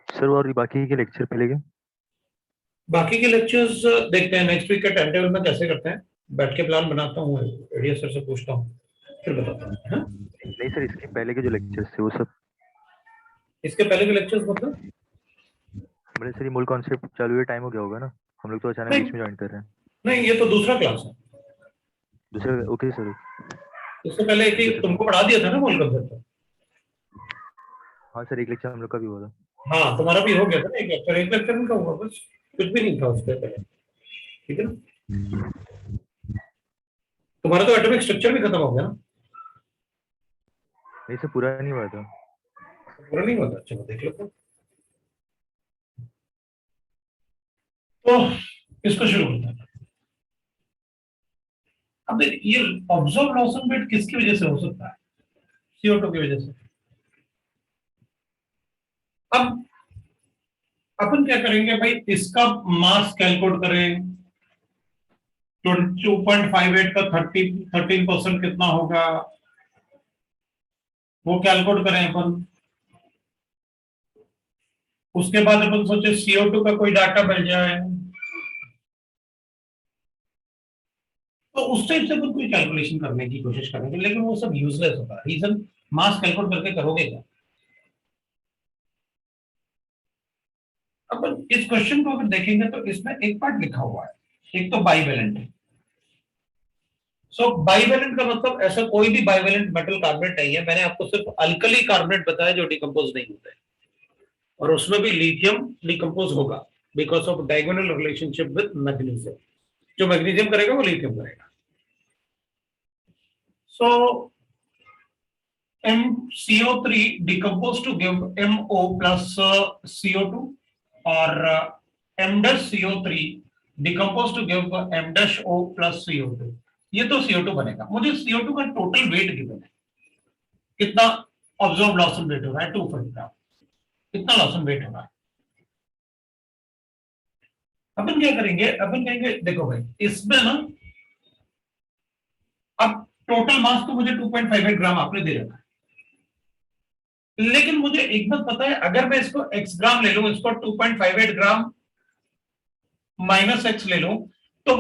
सर और बाकी के लेक्चर पहले के? बाकी के लेक्चर्स देखते हैं नेक्स्ट वीक के टाइम टेबल में कैसे करते हैं, बैठ के प्लान बनाता हूँ, एडीए सर से पूछता हूँ, फिर बताता हूँ। हाँ? नहीं सर, इसके पहले के जो लेक्चर्स थे वो सब, इसके पहले के लेक्चर्स मतलब? बड़े सर ये मूल कॉन्सेप्ट चालू हुए टाइम हो गया होगा ना, हम लोग तो अचानक नहीं बीच में ज्वाइन कर रहे हैं। नहीं, ये तो दूसरा क्लास है। दूसरा? Okay sir. इससे पहले एक ही तुमको पढ़ा दिया था ना मूल कंसेप्ट। हाँ सर, एक लेक्चर हम लोग का भी हुआ था। हाँ तुम्हारा भी हो गया था ना एक लेक्चर इनका हुआ, बस कुछ भी नहीं था उससे पहले, ठीक है ना? तुम्हारा तो एटॉमिक स्ट्रक्चर भी खत्म हो गया ना? नहीं सर, पूरा नहीं हुआ था। पूरा नहीं हुआ था, चलो देख लो तो इसको शुरू करते हैं। अब ये ऑब्जर्व लॉसन रेट किसकी वजह से हो सकता है? CO2 की वजह से। अब अपन क्या करेंगे भाई, इसका मास कैलकुलेट करें, 2.58 का 13% कितना होगा वो कैलकुलेट करें अपन। उसके बाद अपन सोचे CO2 का कोई डाटा मिल जाए, तो उस टाइप से अपन कोई कैलकुलेशन करने की कोशिश करेंगे, लेकिन वो सब यूजलेस होगा। रीजन, मास कैलकुलेट करके करोगे क्या? अपन इस क्वेश्चन को अगर देखेंगे तो इसमें एक पार्ट लिखा हुआ है, एक तो बाइवेलेंट है। सो बाइवेलेंट का मतलब ऐसा कोई भी बाइवेलेंट मेटल कार्बोनेट नहीं है, मैंने आपको सिर्फ अल्कली कार्बोनेट बताया जो डिकम्पोज नहीं होते, और उसमें भी लिथियम डिकम्पोज होगा because of diagonal relationship with magnesium. जो मैग्नीशियम करेगा वो लिथियम करेगा। सो MCO3 decompose to give MO plus CO2, or M-CO3 decompose to give M-O plus CO2। ये तो CO2 बनेगा। मुझे CO2 का टोटल वेट गिवन है, कितना ऑब्जर्व लॉसन वेट हो रहा है, 250 ग्राम, कितना लॉसन वेट हो रहा है। अपन क्या करेंगे, अपन कहेंगे देखो भाई इसमें ना, अब टोटल मास तो मुझे 2.58 ग्राम आपने दे रखा है, लेकिन मुझे एक बात पता है, अगर मैं इसको x ग्राम ले लूं, इसको 2.58 ग्राम माइनस x ले लूं, तो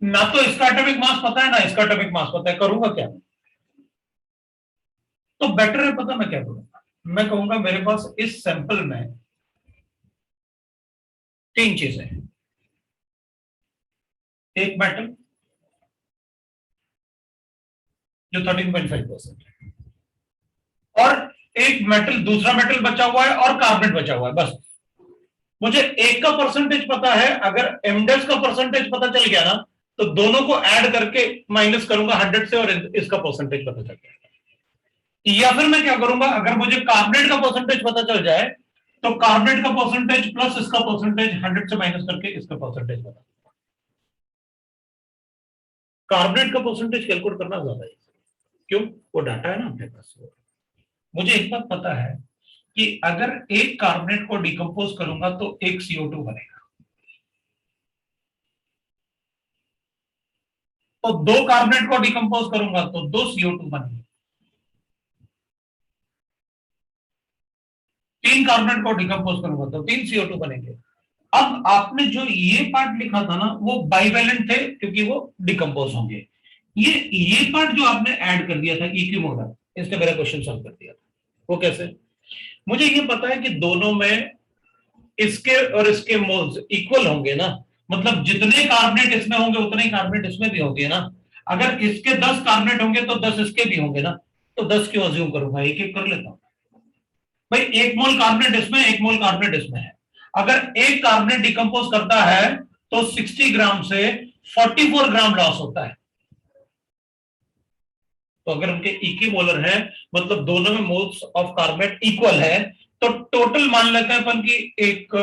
ना तो इसका एटॉमिक मास पता है ना इसका एटॉमिक मास पता है, करूंगा क्या? तो बेटर है पता मैं क्या करूंगा, मैं कहूंगा मेरे पास इस सैंपल में 3 चीजें हैं, एक मेटल जो 13.5% है, और एक मेटल, दूसरा मेटल बचा हुआ है, और कार्बोनेट बचा हुआ है। बस मुझे एक का परसेंटेज पता है, अगर एमडेस का परसेंटेज पता चल गया ना, तो दोनों को ऐड करके माइनस करूंगा 100 से, और इसका परसेंटेज पता चल गया। या फिर मैं क्या करूंगा, अगर मुझे कार्बोनेट का परसेंटेज पता चल जाए, तो कार्बोनेट का परसेंटेज प्लस इसका परसेंटेज 100 से माइनस करके इसका परसेंटेज पता। कार्बोनेट का परसेंटेज कैलकुलेट करना ज्यादा है, क्यों? वो डाटा है ना अपने पास। मुझे एक बात पता है कि अगर एक कार्बोनेट को डिकम्पोज करूंगा तो एक CO2 बनेगा, तो दो कार्बोनेट को डिकम्पोज करूंगा तो दो CO2 बनेंगे, तीन कार्बोनेट को डिकम्पोज करूंगा तो तीन CO2 बनेंगे। अब आपने जो ये पार्ट लिखा था ना वो बाइवेलेंट थे क्योंकि वो डिकम्पोज होंगे। ये पार्ट जो आपने ऐड कर दिया था इक्विमोलर, इसने मेरा क्वेश्चन सॉल्व कर दिया था। वो कैसे? मुझे ये पता है कि दोनों में इसके और इसके मोल्स इक्वल होंगे ना, मतलब जितने कार्बोनेट इसमें होंगे उतने ही कार्बोनेट इसमें भी होंगे ना। अगर इसके 10 कार्बोनेट होंगे तो 10 इसके भी होंगे ना, तो 10 क्यों अज्यूम करूंगा, एक एक कर लेता हूं भाई। एक मोल कार्बोनेट इसमें, एक मोल कार्बोनेट इसमें है। अगर एक कार्बोनेट डिकम्पोज करता है तो 60 ग्राम से 44 ग्राम लॉस होता है। तो अगर उनके इक्विमोलर है मतलब दोनों में मोल्स ऑफ कार्बोनेट इक्वल है, तो टोटल मान लेते हैं अपन की एक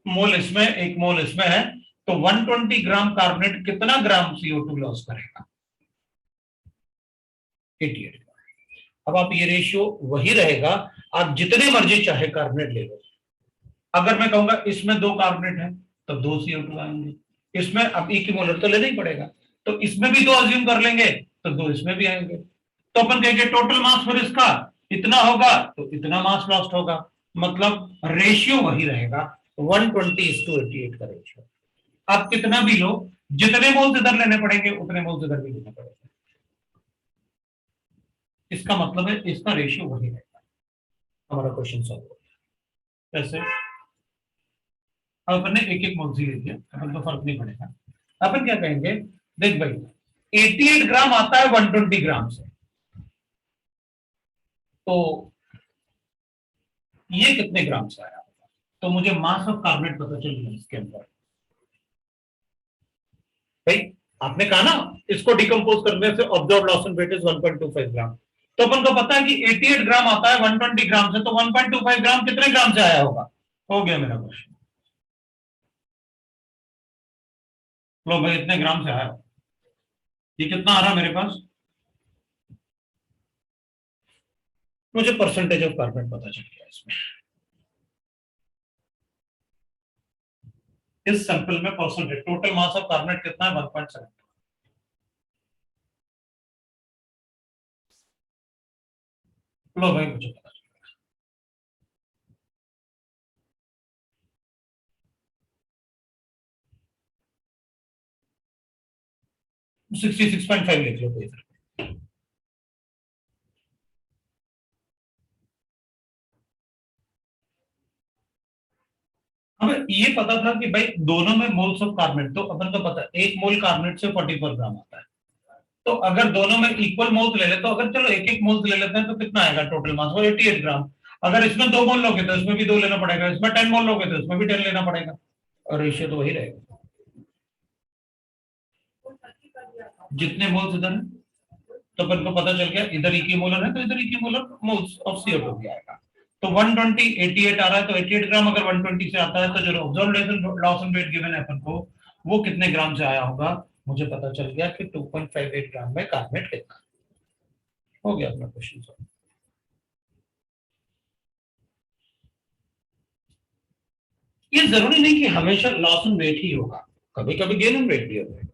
मोल इसमें एक मोल इसमें है, तो 120 ग्राम कार्बोनेट कितना ग्राम CO2 लॉस करेगा? 88 ग्राम। अब आप ये रेशियो वही रहेगा, आप जितने मर्जी चाहे कार्बोनेट ले लो। अगर मैं कहूंगा इसमें दो कार्बोनेट है तो दो CO2 आएंगे, इसमें अब इक्विमोलर तो लेना ही पड़ेगा, तो इसमें भी दो अज्यूम कर लेंगे तो दो इसमें भी आएंगे। तो अपन कहेंगे टोटल मास फिर इसका इतना होगा तो इतना मास लॉस्ट होगा, मतलब रेशियो वही रहेगा 120:88 का रेशियो। आप कितना भी लो, जितने मोल्स इधर लेने पड़ेंगे उतने मोल्स इधर भी लेने पड़ेंगे। इसका मतलब है इसका रेशियो वही रहेगा। हमारा क्वेश्चन सॉल्व हो गया। कैसे? अब अपन ने एक एक मोल ले लिया, अपन को फर्क नहीं पड़ेगा। अपन क्या कहेंगे, देख भाई 88 ग्राम आता है 120 ग्राम से, तो ये कितने ग्राम से आया होगा? तो मुझे मास ऑफ कार्बोनेट पता चल गया इसके अंदर। भाई आपने कहा ना इसको डिकम्पोज करने से observe loss in weight is 1.25 gram, तो अपन को पता है कि 88 ग्राम आता है 120 ग्राम से, तो 1.25 ग्राम कितने ग्राम से आया होगा? हो गया मेरा क्वेश्चन। लो भाई इतने ग्राम से आया, ये कितना आ रहा मेरे पास? मुझे परसेंटेज ऑफ कार्बन पता चल गया इसमें। इस सैंपल में percentage total mass of carbon कितना है? 1.7। लो भाई मुझे पता चल गया 66.5 लिख लो कोई फर्क नहीं। हमें ये पता था कि भाई दोनों में मोल्स ऑफ कार्बोनेट, तो अपन को पता है एक मोल कार्बोनेट से 44 ग्राम आता है, तो अगर दोनों में इक्वल मोल्स ले ले तो अगर चलो एक एक मोल्स ले लेते हैं तो कितना आएगा टोटल मास? वो 88 ग्राम। अगर इसमें दो मोल लोगे तो इसमें भी दो लेना पड़ेगा, इसमें 10 मोल लोगे तो इसमें भी 10 लेना पड़ेगा, और रेशियो तो वही रहेगा। जितने मोल्स इधर है तो अपन को पता चल गया इधर इक्विमोलर है तो इधर इक्विमोलर मोल्स ऑफ CO2 भी आएगा। तो 120 88 आ रहा है, तो 88 ग्राम अगर 120 से आता है तो जो observed loss in wait given है अपन को वो कितने ग्राम से आया होगा? मुझे पता चल गया कि 2.58 ग्राम में कार्बोनेट कितना। हो गया अपना क्वेश्चन सॉल्व। ये जरूरी नहीं कि हमेशा लॉस इन वेट ही होगा, कभी कभी गेन इन वेट भी होगा।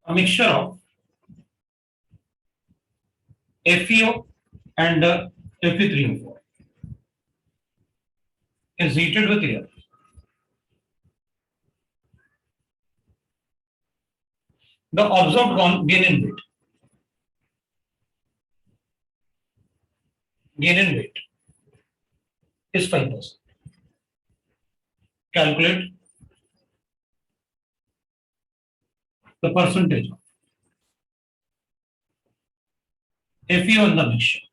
A mixture of FeO and Fe3O4 is heated with air. The observed gain in weight is 5%. Calculate the percentage of FeO in the mixture.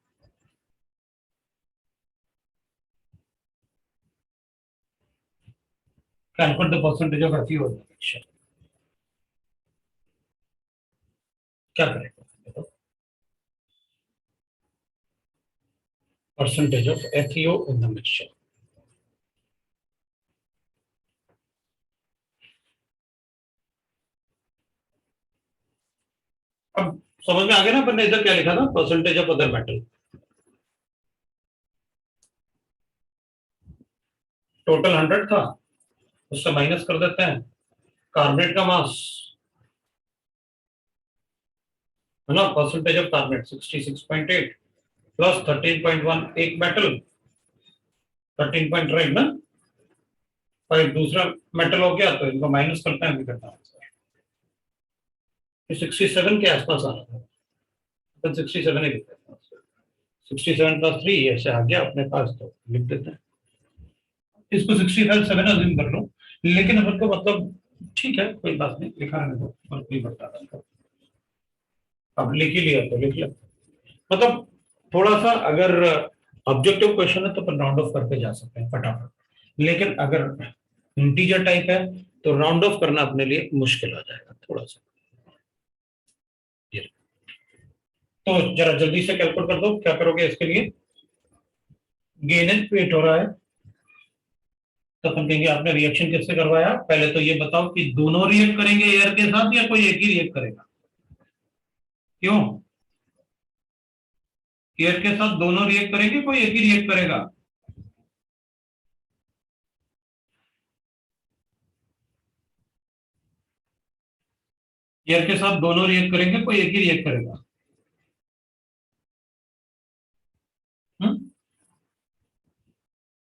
Calculate the percentage of FeO in the mixture. क्या करेंगे? Percentage of FeO in the mixture. अब समझ में आ गया ना अपन ने इधर क्या लिखा था, percentage of other metal. Total 100 था, उससे माइनस कर देते हैं कार्बोनेट का मास, है ना, परसेंटेज ऑफ कार्बोनेट 66.8 प्लस 13.1 एक मेटल 13 पॉइंट राइट ना, और एक दूसरा मेटल हो गया, तो इनको माइनस करते हैं, करता है 67 के आसपास आ रहा था, तो 67 ही लिखते हैं, 67 प्लस 3 ऐसे आ गया अपने पास, तो लिख देते हैं इसको 67 अज्यूम कर लो, लेकिन अपन को मतलब ठीक है कोई बात नहीं, लिखा है तो फर्क नहीं पड़ता था, अब लिख ही लिया तो लिख लिया, मतलब थोड़ा सा अगर ऑब्जेक्टिव क्वेश्चन है तो अपन राउंड ऑफ करके जा सकते हैं फटाफट, लेकिन अगर इंटीजर टाइप है तो राउंड ऑफ करना अपने लिए मुश्किल हो जाएगा थोड़ा सा। तो जरा जल्दी से कैलकुलेट कर दो, क्या करोगे इसके लिए, गेन एंड वेट हो रहा है, तो अपन कहेंगे आपने रिएक्शन किससे करवाया, पहले तो ये बताओ कि दोनों रिएक्ट करेंगे एयर के साथ या कोई एक ही रिएक्ट करेगा, क्यों, एयर के साथ दोनों रिएक्ट करेंगे, कोई एक ही रिएक्ट करेगा, एयर के साथ दोनों रिएक्ट करेंगे, कोई एक ही रिएक्ट करेगा,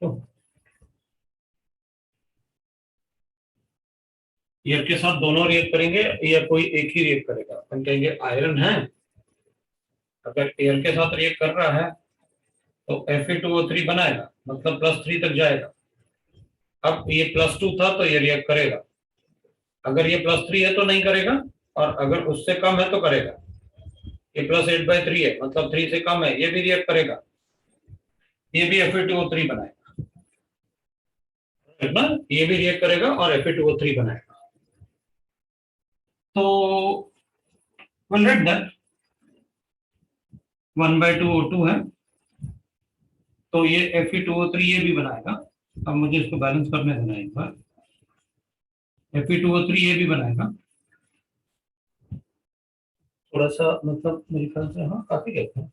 तो एयर के साथ दोनों रिएक्ट करेंगे या कोई एक ही रिएक्ट करेगा, अपन कहेंगे आयरन है, अगर एयर के साथ रिएक्ट कर रहा है तो Fe2O3 बनाएगा, मतलब +3 तक जाएगा, अब ये +2 था तो ये रिएक्ट करेगा, अगर ये +3 है तो नहीं करेगा, और अगर उससे कम है तो करेगा, ये +8/3 है मतलब 3 से कम है, ये भी रिएक्ट करेगा, ये भी Fe2O3 बनाएगा, है ना, ये भी रिएक्ट करेगा और Fe2O3 बनाएगा, तो we'll let that 1/2 O2 है, तो ये Fe2O3 ये भी बनाएगा, अब मुझे इसको बैलेंस करने देना एक बार, Fe2O3 ये भी बनाएगा, थोड़ा सा मतलब मेरे ख्याल से हाँ काफी कहते हैं,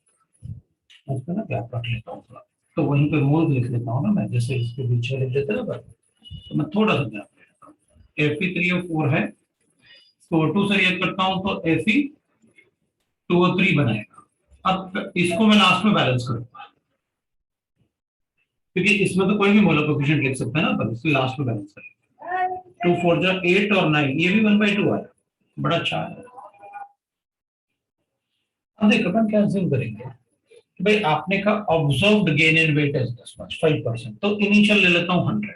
इसमें ना गैप रख लेता हूँ थोड़ा, तो वहीं पे मोल लिख लेता हूँ ना मैं, जैसे इसके पीछे लिख देते ना, तो मैं थोड़ा सा गैप लेता हूँ, Fe3O4 है, तो O2 से रिएक्ट करता हूँ तो Fe2O3 बनाएगा, अब इसको मैं लास्ट में बैलेंस करूंगा, क्योंकि इसमें तो कोई भी मोलर कोएफिशिएंट लिख सकता है ना, पर इसको लास्ट में बैलेंस करेंगे, 2 4 जा 8 और 9, ये भी 1/2 आया, बड़ा अच्छा है। अब देखो अपन क्या अज्यूम करेंगे, भाई आपने का observed gain in weight is this much 5%, तो इनिशियल ले लेता हूं 100,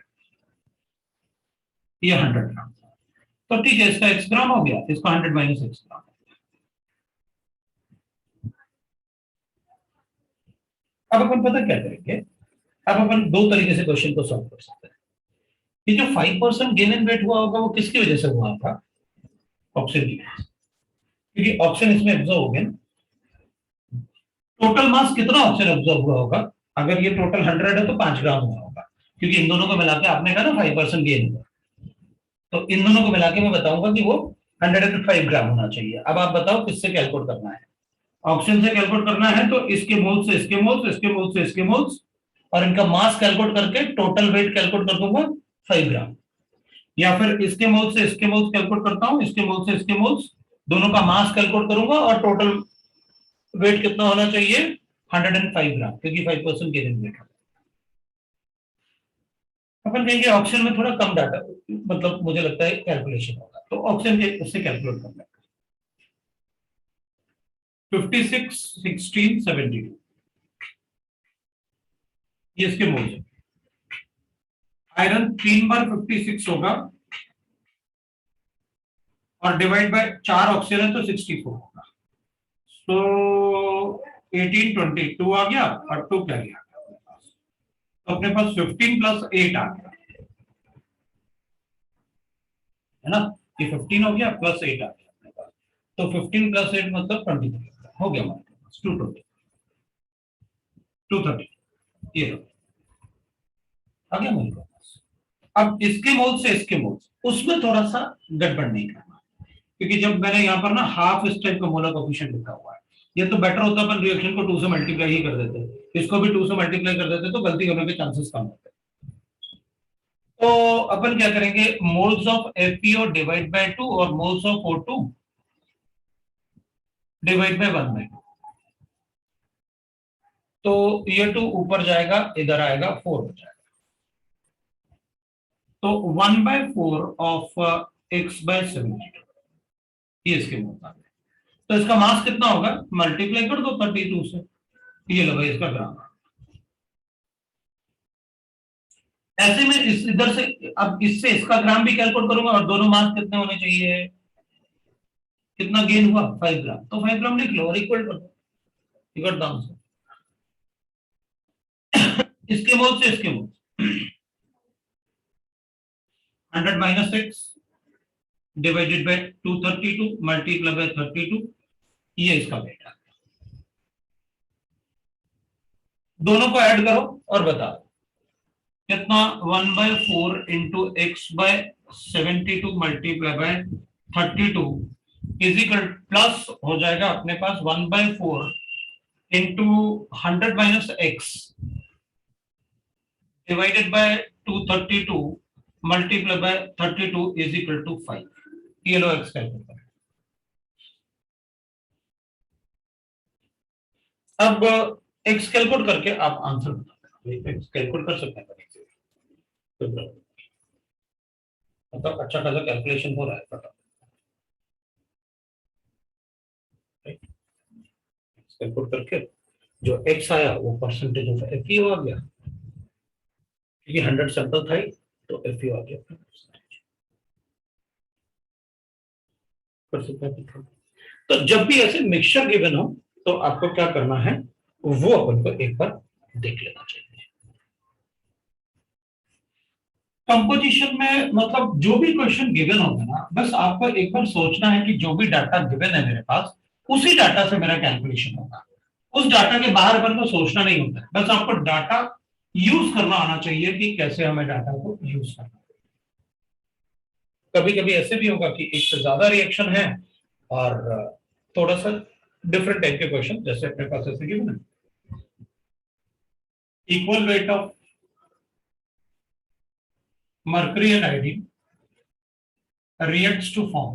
ये 100 ग्राम, तो ठीक है इसका x ग्राम हो गया, इसको 100 - x ग्राम, अब अपन पता क्या करेंगे, अब अपन दो तरीके से क्वेश्चन को सॉल्व कर सकते हैं, ये जो 5% गेन इन वेट हुआ होगा वो किसकी वजह से हुआ था, ऑक्सीजन की वजह से, क्योंकि ऑक्सीजन इसमें एब्जॉर्ब हो गया, टोटल मास कितना ऑक्सीजन एब्जॉर्ब हुआ होगा, अगर ये टोटल 100 है तो 5 ग्राम हुआ होगा, क्योंकि इन दोनों को मिला के आपने कहा ना 5% गेन हुआ, तो इन दोनों को मिला के मैं बताऊंगा कि वो 105 ग्राम होना चाहिए। अब आप बताओ किससे कैलकुलेट करना है, ऑक्सीजन से कैलकुलेट करना है तो इसके मोल्स से इसके मोल्स, इसके मोल्स से इसके मोल्स, और इनका मास कैलकुलेट करके टोटल वेट कैलकुलेट कर दूंगा 5 ग्राम, या फिर इसके मोल्स से इसके मोल्स कैलकुलेट करता हूं, इसके मोल्स से इसके मोल्स, दोनों का मास कैलकुलेट करूंगा और टोटल वेट कितना होना चाहिए 105 ग्राम, क्योंकि 5% गेन इन वेट है। अपन कहेंगे ऑक्सीजन में थोड़ा कम डाटा, मतलब मुझे लगता है कैलकुलेशन होगा, तो ऑक्सीजन के उससे कैलकुलेट करना है 56 16 72, ये इसके मोल्स है, आयरन 3 बार 56 होगा और डिवाइड बाय 4 ऑक्सीजन है तो 64 होगा, तो 18 22 आ गया और 2 क्या गया, तो अपने पास 15 + 8 आ गया, है ना, ये 15 हो गया +8 आ गया अपने पास, तो 15 + 8 मतलब 23 हो गया हमारे पास 220 230, ये आ गया मेरे पास। अब इसके मोल से इसके मोल, उसमें थोड़ा सा गड़बड़ नहीं करना, क्योंकि जब मैंने यहाँ पर ना हाफ इस टाइप का मोलर कोफिशिएंट लिखा हुआ है, ये तो बेटर होता अपन रिएक्शन को 2 से मल्टीप्लाई ही कर देते, इसको भी 2 से मल्टीप्लाई कर देते तो गलती होने के चांसेस कम होते। तो अपन क्या करेंगे, moles of FeO divide by 2 और moles of O2 divide by 1/2। तो ये 2 ऊपर जाएगा, इधर आएगा 4 हो जाएगा। तो 1/4 ऑफ x/72 ये इसके मुताबिक। तो इसका मास कितना होगा, मल्टीप्लाई कर दो 32 से, ये लो भाई इसका ग्राम। ऐसे में इस इधर से अब इससे इसका ग्राम भी कैलकुलेट करूंगा और दोनों मास कितने होने चाहिए, कितना गेन हुआ 5 ग्राम, तो 5 ग्राम लिख लो और इक्वल कर दो, यू गॉट द आंसर। इसके मोल से इसके मोल 100 minus x divided by 232 multiply by 32, ये इसका बेटा। दोनों को ऐड करो और बताओ कितना, 1/4 into x/72 multiply by 32 is equal plus हो जाएगा अपने पास 1/4 into 100 minus x divided by 232 multiply by 32 is equal to 5। ये लो x कैलकुलेट करें। अब x कैलकुलेट करके आप आंसर बता दें, x कैलकुलेट कर सकते हैं मतलब अच्छा खासा कैलकुलेशन हो रहा है फटाफट। कैलकुलेट करके जो x आया वो परसेंटेज ऑफ FeO आ गया, क्योंकि 100 सैंपल था ही तो FeO आ गया। कर सकते हैं। तो जब भी ऐसे मिक्सचर गिवन हो तो आपको क्या करना है, वो अपन को एक बार देख लेना चाहिए। कंपोजिशन में मतलब जो भी क्वेश्चन गिवन होगा ना, बस आपको एक बार सोचना है कि जो भी डाटा गिवन है मेरे पास, उसी डाटा से मेरा कैलकुलेशन होगा। उस डाटा के बाहर अपन को सोचना नहीं होता है, बस आपको डाटा यूज करना आना चाहिए कि कैसे हमें डाटा को यूज करना। कभी कभी ऐसे भी होगा कि एक से ज्यादा रिएक्शन है और थोड़ा सा डिफरेंट टाइप के क्वेश्चन, जैसे अपने पास ऐसे गिवन है, equal weight of mercury and iodine reacts to form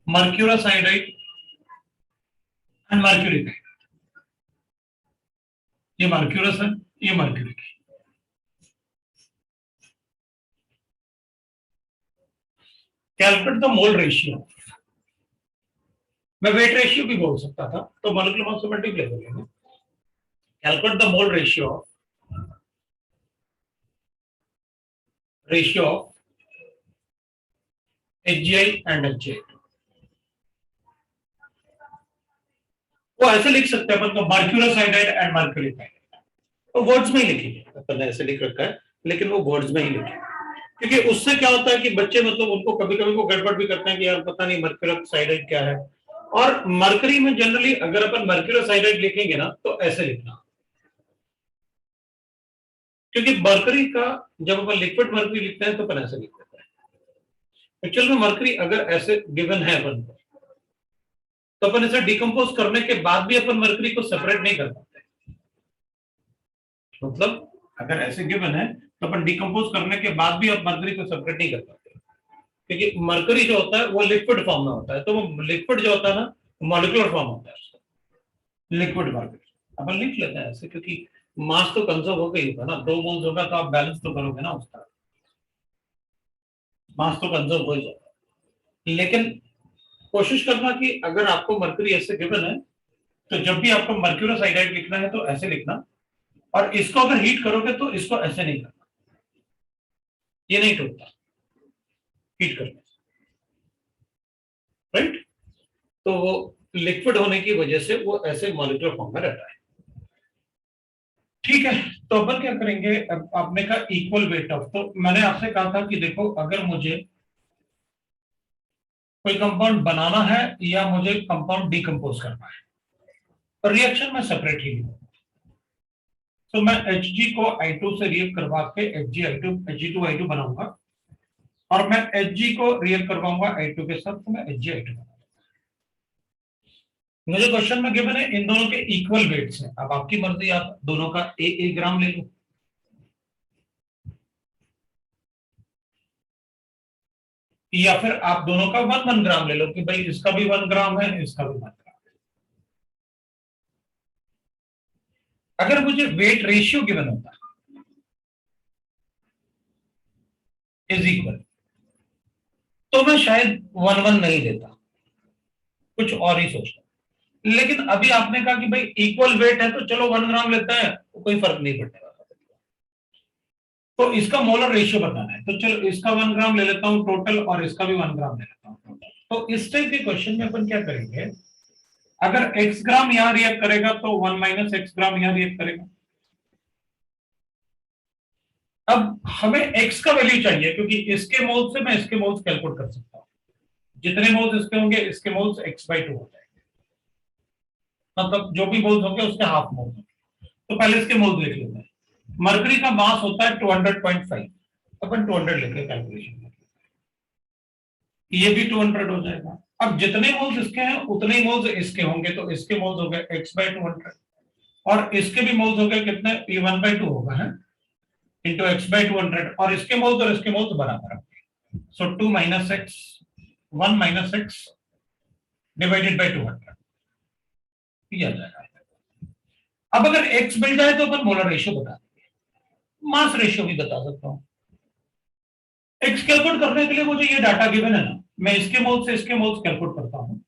mercurous iodide and mercury. ये mercurous है, ये mercury की। कैलकुलेट द मोल रेशियो, मैं वेट रेशियो भी बोल सकता था, तो मॉलिक्यूलर मास से मल्टीप्लाई कर लेंगे। Calculate the mole ratio of HgI and HgI। वो ऐसे लिख सकते हैं अपन को, mercurous iodide and mercury iodide, तो वर्ड्स में ही लिखेंगे, अपन ने ऐसे लिख रखा है लेकिन वो वर्ड्स में ही लिखेंगे, क्योंकि उससे क्या होता है कि बच्चे मतलब उनको कभी कभी वो गड़बड़ भी करते हैं कि यार पता नहीं मर्क्यूरस आयोडाइड क्या है। और मर्करी में जनरली अगर अपन मर्क्यूरस आयोडाइड लिखेंगे ना तो ऐसे लिखना, क्योंकि मर्करी का जब अपन लिक्विड मर्करी लिखते हैं तो अपन ऐसे लिख देते हैं। एक्चुअल में मर्करी अगर ऐसे गिवन है अपन को, तो अपन इसे डिकम्पोज करने के बाद भी अपन मर्करी को सेपरेट नहीं कर पाते। मतलब अगर ऐसे गिवन है तो अपन डिकम्पोज करने के बाद भी अपन मर्करी को सेपरेट नहीं कर पाते, क्योंकि मर्करी जो होता है वो लिक्विड फॉर्म में होता है, तो वो लिक्विड जो होता है ना मॉलिक्यूलर फॉर्म होता है, लिक्विड मर्करी अपन लिख लेते हैं ऐसे, क्योंकि मास तो कंजर्व हो गई होगा ना, 2 मोल्स होगा तो आप बैलेंस तो करोगे ना उसका, मास तो कंजर्व हो जाएगा। लेकिन कोशिश करना कि अगर आपको मर्करी ऐसे गिवन है तो जब भी आपको मर्क्यूरस आयोडाइड लिखना है तो ऐसे लिखना, और इसको अगर हीट करोगे तो इसको ऐसे नहीं करना, ये नहीं टूटता हीट करने से, राइट। तो वो लिक्विड होने की वजह से वो ऐसे मॉलिक्यूलर फॉर्म में रहता है। ठीक है, तो अपन क्या करेंगे, आपने कहा इक्वल वेट ऑफ, तो मैंने आपसे कहा था कि देखो अगर मुझे कोई कंपाउंड बनाना है या मुझे कंपाउंड डिकम्पोज करना है, तो रिएक्शन में सेपरेट ही नहीं, तो मैं Hg को I2 से रिएक्ट करवा के Hg2I2 बनाऊंगा, और मैं Hg को रियल करवाऊंगा I2 के साथ, तो मैं Hg I2 मुझे क्वेश्चन में गिवन है इन दोनों के इक्वल वेट्स हैं। अब आपकी मर्जी, आप दोनों का एक ग्राम ले लो, या फिर आप दोनों का 1 ग्राम ले लो कि भाई इसका भी 1 ग्राम है, इसका भी 1 ग्राम है। अगर मुझे वेट रेशियो गिवन होता इज इक्वल, तो मैं शायद 1-1 नहीं देता, कुछ और ही सोचता। लेकिन अभी आपने कहा कि भाई इक्वल वेट है तो चलो 1 ग्राम लेते हैं, तो कोई फर्क नहीं पड़ने वाला। तो इसका मोलर रेशियो बताना है, तो चलो इसका 1 ग्राम ले लेता हूं टोटल, और इसका भी 1 ग्राम ले लेता हूं टोटल। तो इस टाइप के क्वेश्चन में अपन क्या करेंगे, अगर x ग्राम यहां रिएक्ट करेगा तो 1 - x ग्राम यहां रिएक्ट करेगा। अब हमें x का वैल्यू चाहिए, क्योंकि इसके मोल्स से मैं इसके मोल्स कैलकुलेट कर सकता हूं। जितने मोल्स इसके होंगे, इसके मोल्स x/2 हो जाएंगे, मतलब जो भी मोल्स होंगे उसके हाफ मोल्स। तो पहले इसके मोल्स देख लेते हैं। मरकरी का मास होता है 200.5, अपन 200 लेके कैलकुलेशन करें, ये भी 200 हो जाएगा। अब जितने मोल्स इसके हैं उतने ही मोल्स इसके होंगे, तो इसके मोल्स हो गए x/200, और इसके भी मोल्स हो गए कितने, ये 1/2 होगा है इंटू x/200, और इसके मोल्स और इसके मोल्स बराबर है। सो 2 - x 1 - x डिवाइडेड बाय 200 ये आ जाएगा। अब अगर x मिल जाए तो अपन मोलर रेशियो बता देंगे, मास रेशियो भी बता सकता हूं। x कैलकुलेट करने के लिए मुझे ये डाटा गिवन है ना, मैं इसके मोल से इसके मोल्स कैलकुलेट करता हूं,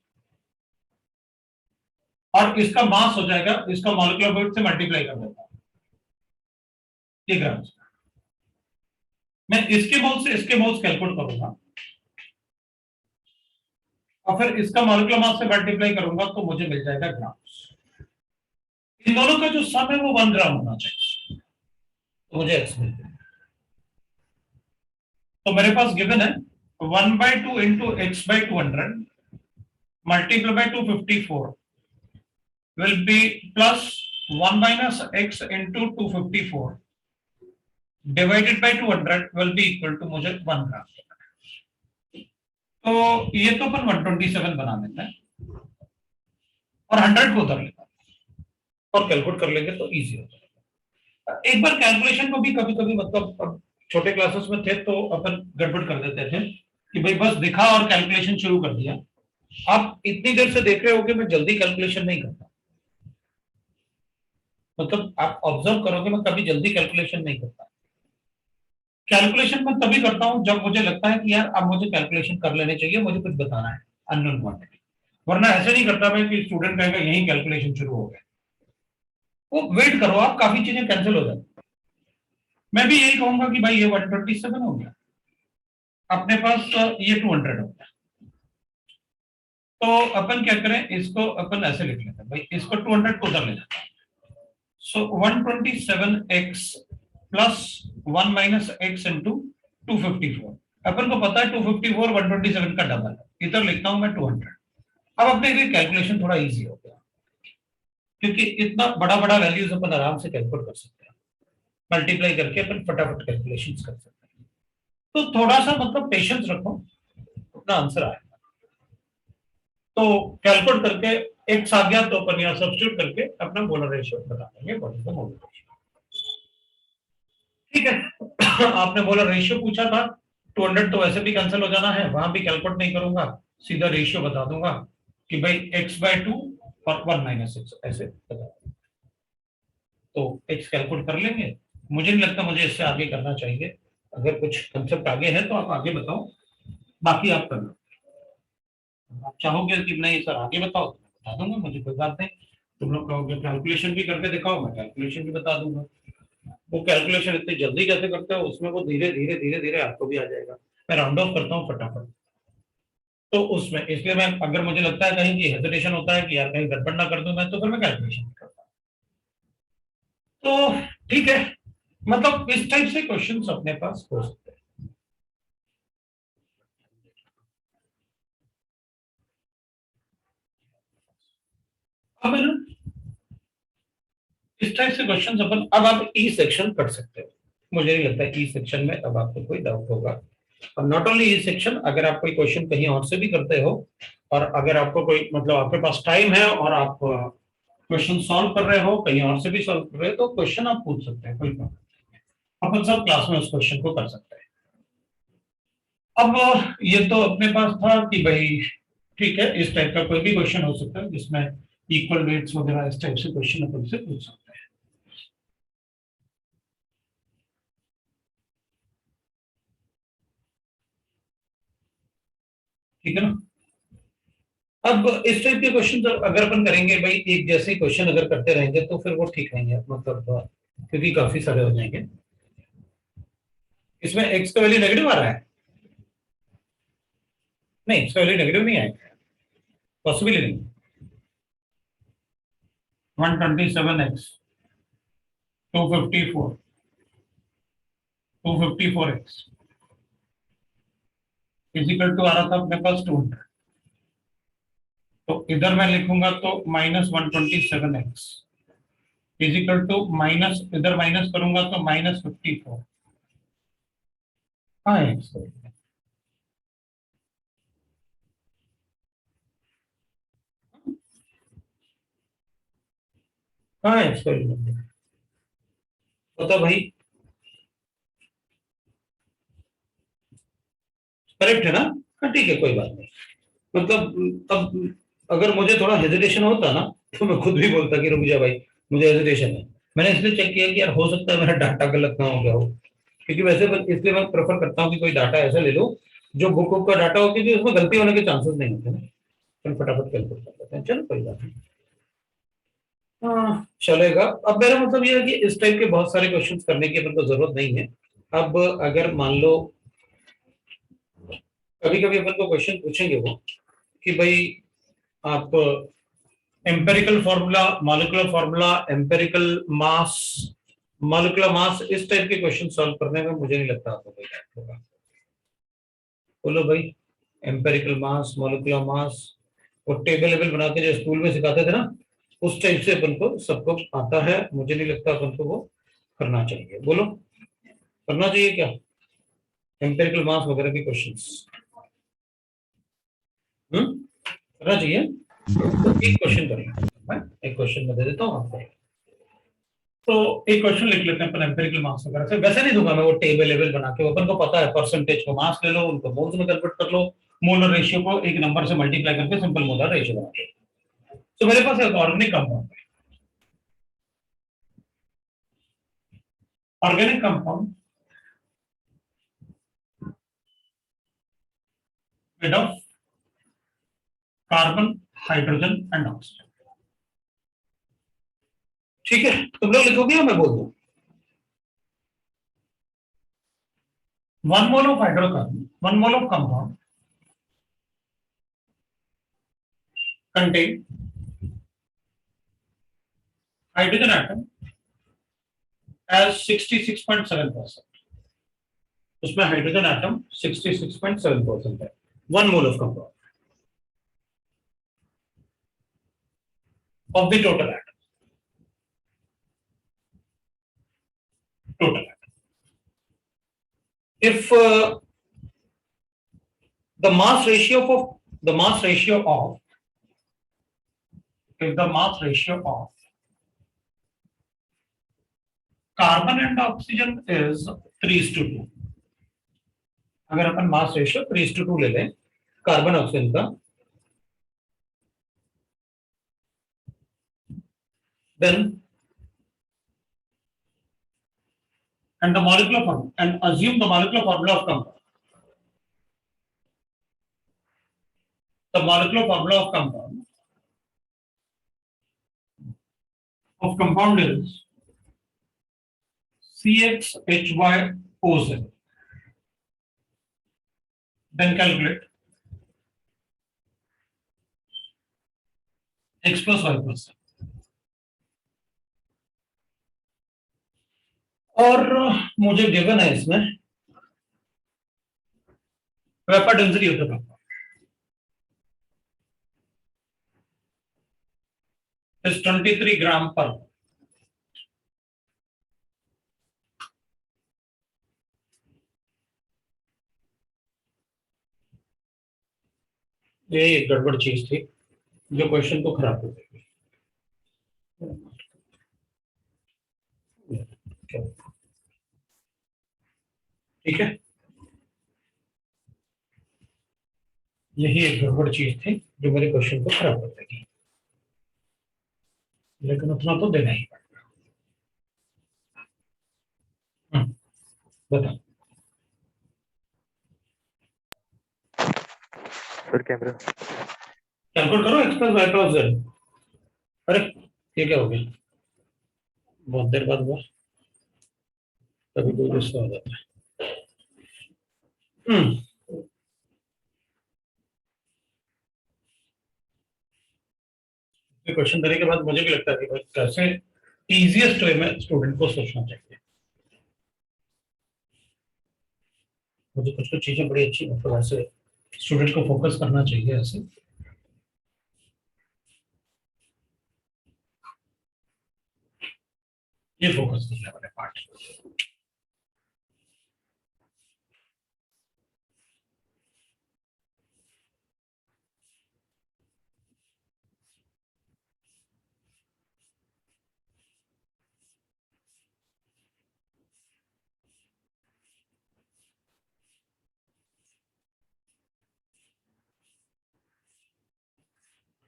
और इसका मास हो जाएगा, इसका मॉलिक्यूलर वेट से मल्टीप्लाई कर देता हूं, ये ग्राम से। मैं इसके मोल से इसके मोल्स कैलकुलेट करूंगा, और फिर इसका मॉलिक्यूलर मास से मल्टीप्लाई करूंगा, तो मुझे मिल जाएगा ग्राम्स। इन दोनों का जो सम है वो 1 ग्राम होना चाहिए, तो मुझे x मिल गया। तो मेरे पास गिवन है 1/2 into x/200 multiply by 254 will be plus 1 - x into 254 divided by 200 will be equal to मुझे 1 ग्राम। तो ये तो अपन 127 बना देते हैं, और 100 को उधर लेता है और कैलकुलेट कर लेंगे तो इजी हो जाएगा। एक बार कैलकुलेशन को भी कभी कभी, मतलब अब छोटे क्लासेस में थे तो अपन गड़बड़ कर देते थे कि भाई बस दिखा और कैलकुलेशन शुरू कर दिया। आप इतनी देर से देख रहे होगे मैं जल्दी कैलकुलेशन नहीं करता, मतलब आप ऑब्जर्व करोगे मैं कभी जल्दी कैलकुलेशन नहीं करता। कैलकुलेशन मैं तभी करता हूं जब मुझे लगता है कि यार अब मुझे कैलकुलेशन कर लेने चाहिए, मुझे कुछ बताना है अननोन क्वांटिटी। वरना ऐसे नहीं करता मैं कि स्टूडेंट कहेगा यही कैलकुलेशन शुरू हो गया, वो वेट करो, आप काफी चीजें कैंसिल हो जाती। मैं भी यही कहूंगा कि भाई ये 127 हो गया, अपने पास ये 200 हो गया, तो अपन क्या करें, इसको अपन ऐसे लिख लेते हैं, भाई इसको 200 को उधर ले जाते हैं। So 127x plus 1 - x into 254। अपन को पता है 254 127 का डबल है, इधर लिखता हूं मैं 200। अब अपने लिए कैलकुलेशन थोड़ा इजी हो गया, क्योंकि इतना बड़ा बड़ा वैल्यूज अपन आराम से कैलकुलेट कर सकते हैं, मल्टीप्लाई करके अपन फटाफट कैलकुलेशंस कर सकते हैं। तो थोड़ा सा मतलब पेशेंस रखो, अपना आंसर आएगा। तो कैलकुलेट करके x आ गया तो अपन यहाँ सब्स्टिट्यूट करके अपना मोलर रेशियो बता देंगे, what is the molar ratio. ठीक है, आपने मोलर रेशियो पूछा था, 200 तो वैसे भी कैंसिल हो जाना है, वहां भी कैलकुलेट नहीं करूंगा, सीधा रेशियो बता दूंगा कि भाई x/2 और 1 - x ऐसे बता दूंगा। तो x कैलकुलेट कर लेंगे। मुझे नहीं लगता मुझे इससे आगे करना चाहिए, अगर कुछ कंसेप्ट आगे है तो आप आगे बताओ, बाकी आप कर लो। आप चाहोगे कि नहीं सर आगे बताओ तो मैं बता दूंगा, मुझे कोई बात नहीं। तुम लोग कहोगे कैलकुलेशन भी करके दिखाओ, मैं कैलकुलेशन भी बता दूंगा। वो कैलकुलेशन इतनी जल्दी कैसे करते हो, उसमें वो धीरे धीरे धीरे धीरे आपको भी आ जाएगा। मैं राउंड ऑफ करता हूँ फटाफट, तो उसमें इसलिए मैं, अगर मुझे लगता है कहीं की हेजिटेशन होता है कि यार कहीं गड़बड़ ना कर दूं मैं, तो फिर मैं कैलकुलेशन करता हूँ। तो ठीक है, मतलब इस टाइप से क्वेश्चन अपने पास हो सकते हैं। अब है ना, इस टाइप से क्वेश्चन अपन, अब आप ई सेक्शन कर सकते हो। मुझे नहीं लगता ई सेक्शन में अब आपको कोई डाउट होगा। नॉट ओनली ये सेक्शन, अगर आप कोई क्वेश्चन कहीं और से भी करते हो और अगर आपको कोई मतलब आपके पास टाइम है और आप क्वेश्चन सॉल्व कर रहे हो कहीं और से भी सॉल्व कर रहे हो तो क्वेश्चन आप पूछ सकते हैं, कोई प्रॉब्लम नहीं। अपन सब क्लास में उस क्वेश्चन को कर सकते हैं। अब ये तो अपने पास था कि भाई ठीक है, इस टाइप का कोई भी क्वेश्चन हो सकता है जिसमें इक्वल वेट्स वगैरह इस टाइप से क्वेश्चन अपन से पूछ सकते हैं। ठीक है ना। अब इस टाइप के क्वेश्चन अगर अपन करेंगे भाई, एक जैसे क्वेश्चन अगर करते रहेंगे तो फिर वो ठीक नहीं है, मतलब क्योंकि काफी सारे हो जाएंगे। इसमें एक्स का वैल्यू नेगेटिव आ रहा है, नहीं इसका वैल्यू नेगेटिव नहीं आएगा, पॉसिबल नहीं। 127x 254 254x इजिकल टू आ रहा था अपने पास 200, तो इधर मैं लिखूंगा तो -127x इजिकल टू माइनस, इधर माइनस करूंगा तो -54। हाँ x हाँ x तो भाई करेक्ट है ना। हाँ ठीक है, कोई बात नहीं। मतलब अब अगर मुझे थोड़ा हेजिटेशन होता ना तो मैं खुद भी बोलता कि रुक जा भाई, मुझे हेजिटेशन है। मैंने इसलिए चेक किया कि यार हो सकता है मेरा डाटा गलत ना हो गया हो, क्योंकि वैसे इसलिए मैं प्रेफर करता हूँ कि कोई डाटा ऐसा ले लो जो बुक का डाटा हो, क्योंकि उसमें गलती होने के चांसेस नहीं होते ना, फिर फटाफट कैलकुलेट कर लेते हैं। चलो कोई बात नहीं, हाँ चलेगा। अब मेरा मतलब ये है कि इस टाइप के बहुत सारे क्वेश्चंस करने की अपन को जरूरत नहीं है। अब अगर मान लो कभी कभी अपन को क्वेश्चन पूछेंगे वो कि भाई आप empirical formula, molecular formula, empirical मास, मॉलिक्यूलर मास, इस टाइप के क्वेश्चन सॉल्व करने में मुझे नहीं लगता आपको कोई डाउट होगा। बोलो भाई, एम्पेरिकल मास, मॉलिक्यूलर मास, वो टेबल लेवल बना के जो स्कूल में सिखाते थे ना, उस टाइप से अपन को सबको आता है। मुझे नहीं लगता अपन को वो करना चाहिए। बोलो करना चाहिए क्या एम्पेरिकल मास वगैरह के क्वेश्चंस? करना चाहिए। तो एक क्वेश्चन करेंगे, मैं एक क्वेश्चन में दे देता हूँ आपको। तो एक क्वेश्चन लिख लेते हैं अपन एम्पेरिकल मास वगैरह से। वैसे नहीं दूंगा मैं वो टेबल लेवल बना के, अपन को पता है परसेंटेज को मास ले लो, उनको मोल्स में कन्वर्ट कर लो, मोलर रेशियो को एक नंबर से मल्टीप्लाई करके सिंपल मोलर रेशियो बना दो। तो मेरे पास एक ऑर्गेनिक कंपाउंड है, organic compound made of carbon, hydrogen and oxygen. ठीक है, तुम लोग लिखोगे या मैं बोल दूं? 1 mole of hydrocarbon, 1 mole of compound contain hydrogen atom as 66.7%। उसमें हाइड्रोजन एटम 66.7% है, 1 mole of compound of the total atom, total atom. If the mass ratio of the mass ratio of if the mass ratio of carbon and oxygen is 3:2, अगर अपन mass ratio 3:2 ले लें carbon oxygen का, then and the molecular formula, and assume the molecular formula of compound, the molecular formula of compound is CXHYOZ. Then calculate X plus Y plus, और मुझे given है इसमें vapour density of the compound is 23 ग्राम पर। ये एक गड़बड़ चीज थी जो क्वेश्चन को खराब कर देगी। ठीक है, यही एक गड़बड़ चीज थी जो मेरे क्वेश्चन को खराब कर देगी, लेकिन उतना तो देना ही पड़ेगा। बता सर कैमरा कैलकुलेट करो X plus Y plus Z. अरे ये क्या हो गया, बहुत देर बाद हुआ, कभी कोई गुस्सा हो जाता है। क्वेश्चन देने के बाद मुझे भी लगता है कि भाई कैसे इजीएस्ट वे में स्टूडेंट को सोचना चाहिए। मुझे कुछ कुछ चीजें बड़ी अच्छी, मतलब ऐसे स्टूडेंट को फोकस करना चाहिए ऐसे। ये फोकस करने वाले पार्ट।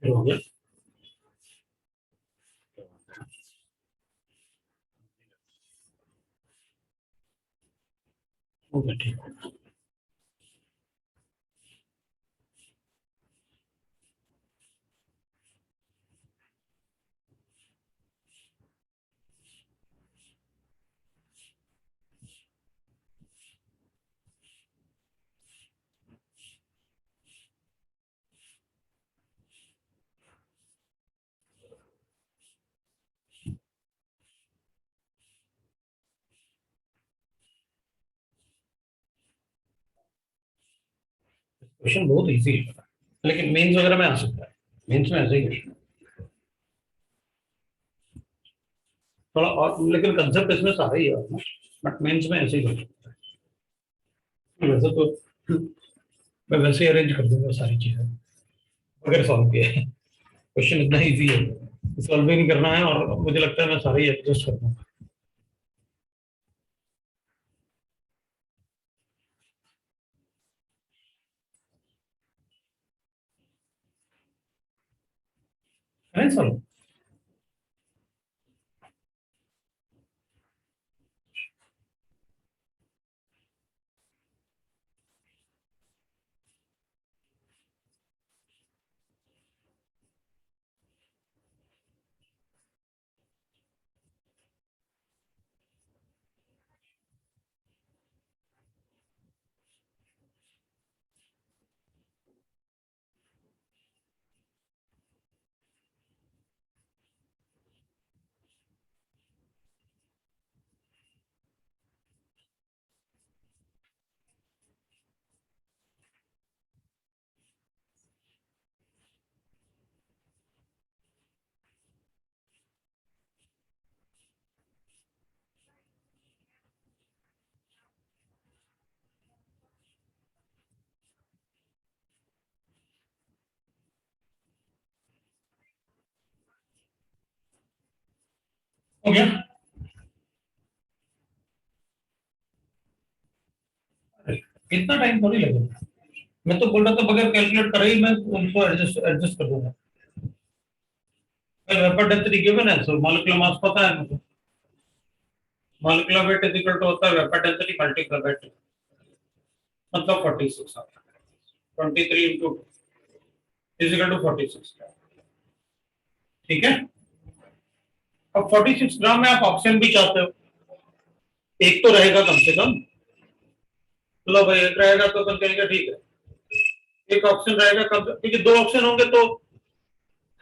फिर हो गया, हो गया, ठीक है। क्वेश्चन बहुत इजी है, लेकिन मेंस वगैरह में आ सकता है। मेंस में ऐसे ही क्वेश्चन थोड़ा और, लेकिन कंसेप्ट इसमें सारा ही है, बट मेंस में ऐसे ही हो सकता है। वैसे तो मैं वैसे ही अरेंज कर दूंगा सारी चीजें अगर सॉल्व किया है। क्वेश्चन इतना इजी है, सॉल्व ही नहीं करना है, और मुझे लगता है मैं सारा ही एडजस्ट कर दूंगा। है सॉल्व। हो गया, इतना टाइम थोड़ी लगेगा। मैं तो बोल रहा था बगैर कैलकुलेट करे ही मैं उनको एडजस्ट एडजस्ट कर दूंगा। वेपर डेंसिटी गिवन है, सो मॉलिक्यूलर मास पता है मुझे। Molecular weight is equal to होता है वेपर डेंसिटी मल्टीप्लाई वेट, मतलब 46 आता है। 23 into 2 इज इक्वल टू 46। ठीक है, अब 46 ग्राम में आप ऑप्शन भी चाहते हो, एक तो रहेगा कम से कम। लो भाई एक रहेगा तो अपन कहेंगे ठीक है, एक ऑप्शन रहेगा कम से, क्योंकि दो ऑप्शन होंगे तो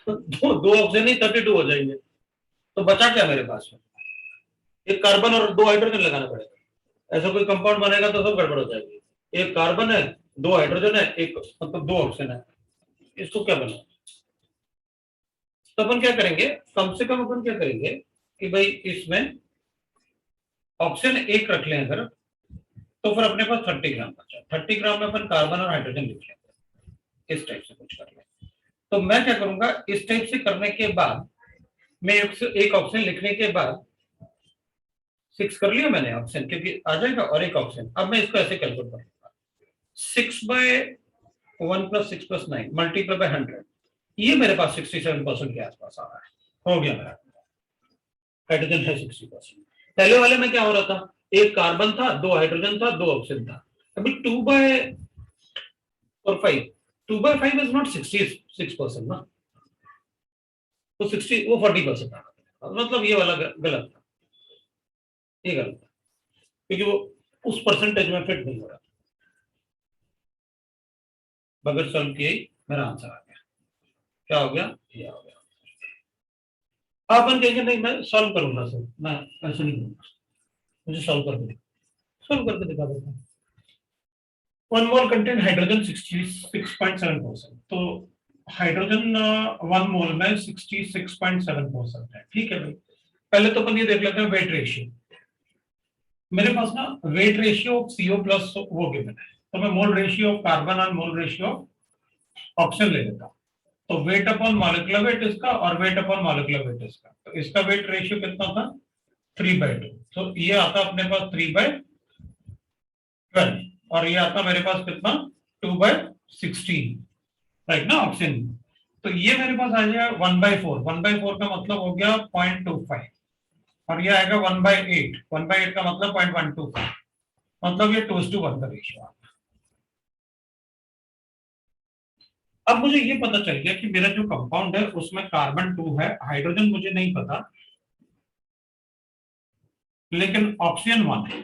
दो ऑप्शन ही 32 हो जाएंगे। तो बचा क्या मेरे पास में, एक कार्बन और दो हाइड्रोजन लगाना पड़ेगा। ऐसा कोई कंपाउंड बनेगा तो सब गड़बड़ हो जाएगी। एक कार्बन है, दो हाइड्रोजन है, एक मतलब दो ऑप्शन है, इसको क्या बना। तो अपन क्या करेंगे, कम से कम अपन क्या करेंगे कि भाई इसमें ऑप्शन एक रख लें अगर, तो फिर अपने पास 30 ग्राम बचा। 30 ग्राम में अपन कार्बन और हाइड्रोजन लिख लेंगे। इस टाइप से कुछ कर ले। तो मैं क्या करूंगा, इस टाइप से करने के बाद मैं एक ऑप्शन लिखने के बाद 6 कर लिया मैंने ऑप्शन, क्योंकि आ जाएगा, और एक ऑप्शन। अब मैं इसको ऐसे कैलकुलेट करूंगा, 6/1 + 6 + 9 मल्टीप्लाई बाय 100, ये मेरे पास 67% के आसपास आ रहा है। हो गया मेरा हाइड्रोजन है 60%। पहले वाले में क्या हो रहा था, एक कार्बन था, 2 हाइड्रोजन था, 2 ऑक्सीजन था। अभी 2/5 2/5 इज नॉट 66% ना, तो 60 वो 40% आ रहा था। मतलब ये वाला गलत था, ये गलत था, क्योंकि वो उस परसेंटेज में फिट नहीं हो रहा। बगैर सॉल्व किए ही मेरा आंसर आ गया। क्या हो गया, ये हो गया। अपन कहेंगे नहीं मैं सॉल्व करूंगा सर, मैं ऐसे नहीं करूंगा, मुझे सॉल्व करके दिखा देता हूँ। 1 मोल कंटेन हाइड्रोजन 66.7%, तो हाइड्रोजन 1 मोल में 66.7% है। ठीक है भाई, पहले तो अपन ये देख लेते हैं वेट रेशियो। मेरे पास ना weight ratio of CO plus वो गिवन है, तो मैं मोल रेशियो ऑफ कार्बन और मोल रेशियो ऑफ ऑक्सीजन ले लेता हूँ। तो वेट अपॉन मॉलिक्यूलर वेट इसका और वेट अपॉन मॉलिक्यूलर वेट इसका, तो इसका वेट रेशियो कितना था, 3/2। तो ये आता अपने पास 3/12, और ये आता मेरे पास कितना, 2/16, राइट ना ऑप्शन। तो ये मेरे पास आ जाएगा 1/4। 1/4 का मतलब हो गया 0.25, और ये आएगा 1/8। 1/8 का मतलब 0.125, मतलब ये 2:1 का रेशियो आ गया। अब मुझे ये पता चल गया कि मेरा जो कंपाउंड है उसमें कार्बन 2 है, हाइड्रोजन मुझे नहीं पता, लेकिन ऑक्सीजन 1 है।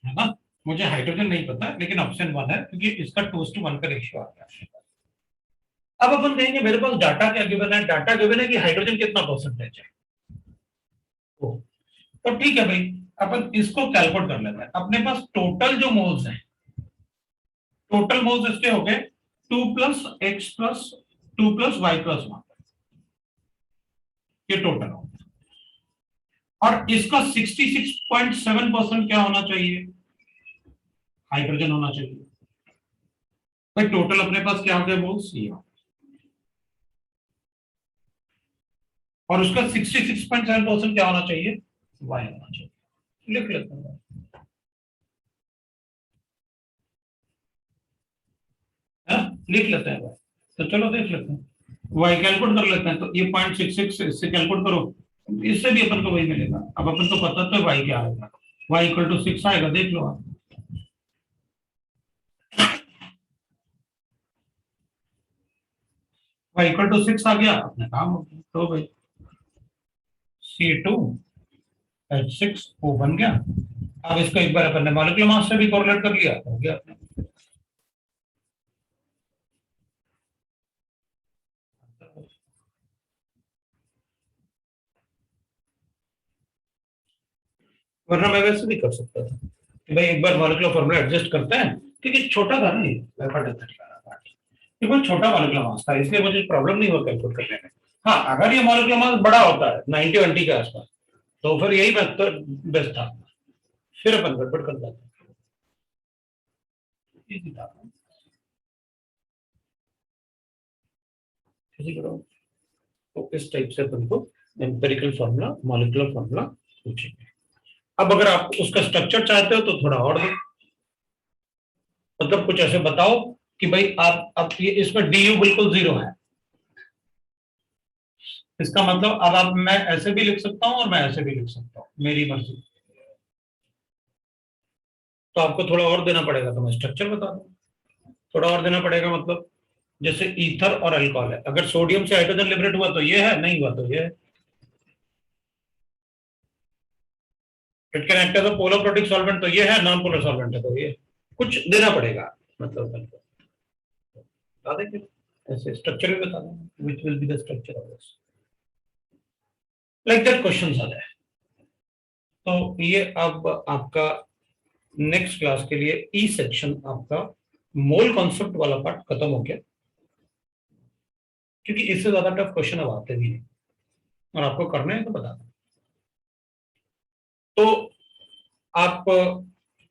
है ना, मुझे हाइड्रोजन नहीं पता लेकिन ऑप्शन 1 है, क्योंकि इसका 2:1 का रेशियो आ गया। अब अपन कहेंगे मेरे पास डाटा क्या गिवन है, डाटा गिवन है कि हाइड्रोजन कितना परसेंटेज है। तो ठीक है भाई, अपन इसको कैलकुलेट कर लेते हैं। अपने पास टोटल जो मोल्स हैं, टोटल मोल्स इसके हो गए 2 + X + 2 + Y + 1, ये टोटल हो गया। और इसका 66.7% क्या होना चाहिए, हाइड्रोजन होना चाहिए। भाई टोटल अपने पास क्या हो गया मोल्स, ये, और उसका 66.7% क्या होना चाहिए, Y होना चाहिए। लिख लेते हैं, लिख लेते हैं। तो चलो देख लेते हैं, Y कैलकुलेट कर लेते हैं। तो ये 0.66 इससे कैलकुलेट करो, इससे भी अपन को वही मिलेगा। अब अपन को पता तो Y क्या आएगा, Y = 6 आएगा, देख लो आप। Y = 6 आ गया, अपने काम हो गया। तो भाई C2H6O बन गया। अब इसको एक बार अपन ने मॉलिक्यूलर मास से भी कोरिलेट कर लिया, हो गया अपने। वरना मैं वैसे भी कर सकता था कि भाई एक बार मॉलिक्यूलर फॉर्मूला एडजस्ट करते हैं, क्योंकि छोटा था ना ये बहुत छोटा मॉलिक्यूलर मास था, इसलिए मुझे प्रॉब्लम नहीं हुआ कैलकुलेट करने में। हाँ, अगर ये मॉलिक्यूलर मास बड़ा होता है 90-20 के आसपास, तो फिर यही मेथड बेस्ट था, फिर अपन गड़बड़ कर जाते। तो इस टाइप से अपन को एम्पिरिकल फॉर्मूला, मॉलिक्यूलर फॉर्मूला पूछेंगे। अब अगर आप उसका स्ट्रक्चर चाहते हो तो थोड़ा और दो, मतलब कुछ ऐसे बताओ कि भाई आप अब ये इसमें du बिल्कुल 0 है, इसका मतलब अब आप, मैं ऐसे भी लिख सकता हूं और मैं ऐसे भी लिख सकता हूं, मेरी मर्जी। तो आपको थोड़ा और देना पड़ेगा, तो मैं स्ट्रक्चर बता दूं। थोड़ा और देना पड़ेगा मतलब, जैसे ईथर और अल्कोहल है, अगर सोडियम से हाइड्रोजन लिबरेट हुआ तो ये है, नहीं हुआ तो ये है। It can act as a polar protic solvent, तो ये है, नॉन पोलर सॉल्वेंट है तो ये, कुछ देना पड़ेगा मतलब बता देंगे, ऐसे स्ट्रक्चर भी बता देंगे, which will be the structure of this, like that questions आ जाए। तो ये अब आपका नेक्स्ट क्लास के लिए ई सेक्शन आपका मोल कॉन्सेप्ट वाला पार्ट खत्म हो गया, क्योंकि इससे ज्यादा टफ क्वेश्चन अब आते भी नहीं, और आपको करने हैं तो बता दें। तो आप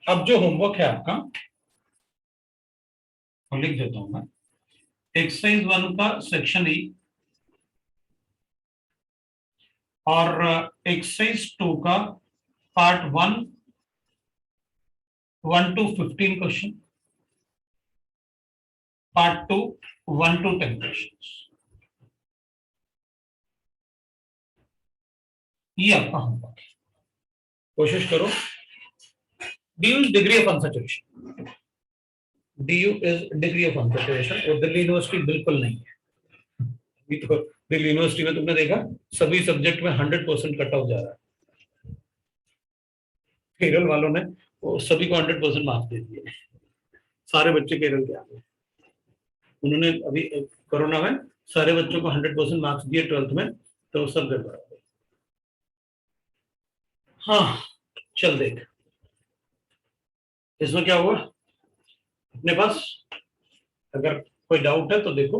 अब जो होमवर्क है आपका वो लिख देता हूं मैं। एक्सरसाइज 1 का सेक्शन ई और एक्सरसाइज 2 का part 1 1 to 15 question, part 2 1 to 10 question. ये आपका होमवर्क है, कोशिश करो। DU is degree of unsaturation, DU is degree of unsaturation, और दिल्ली यूनिवर्सिटी बिल्कुल नहीं है। अभी तो दिल्ली यूनिवर्सिटी में तुमने देखा सभी सब्जेक्ट में 100% कट ऑफ जा रहा है। केरल वालों ने वो सभी को 100% मार्क्स दे दिए, सारे बच्चे केरल के आ गए। उन्होंने अभी कोरोना में सारे बच्चों को 100% मार्क्स दिए 12th में, तो सब गड़बड़ हो गए। हाँ चल देख, इसमें क्या हुआ अपने पास, अगर कोई डाउट है तो देखो।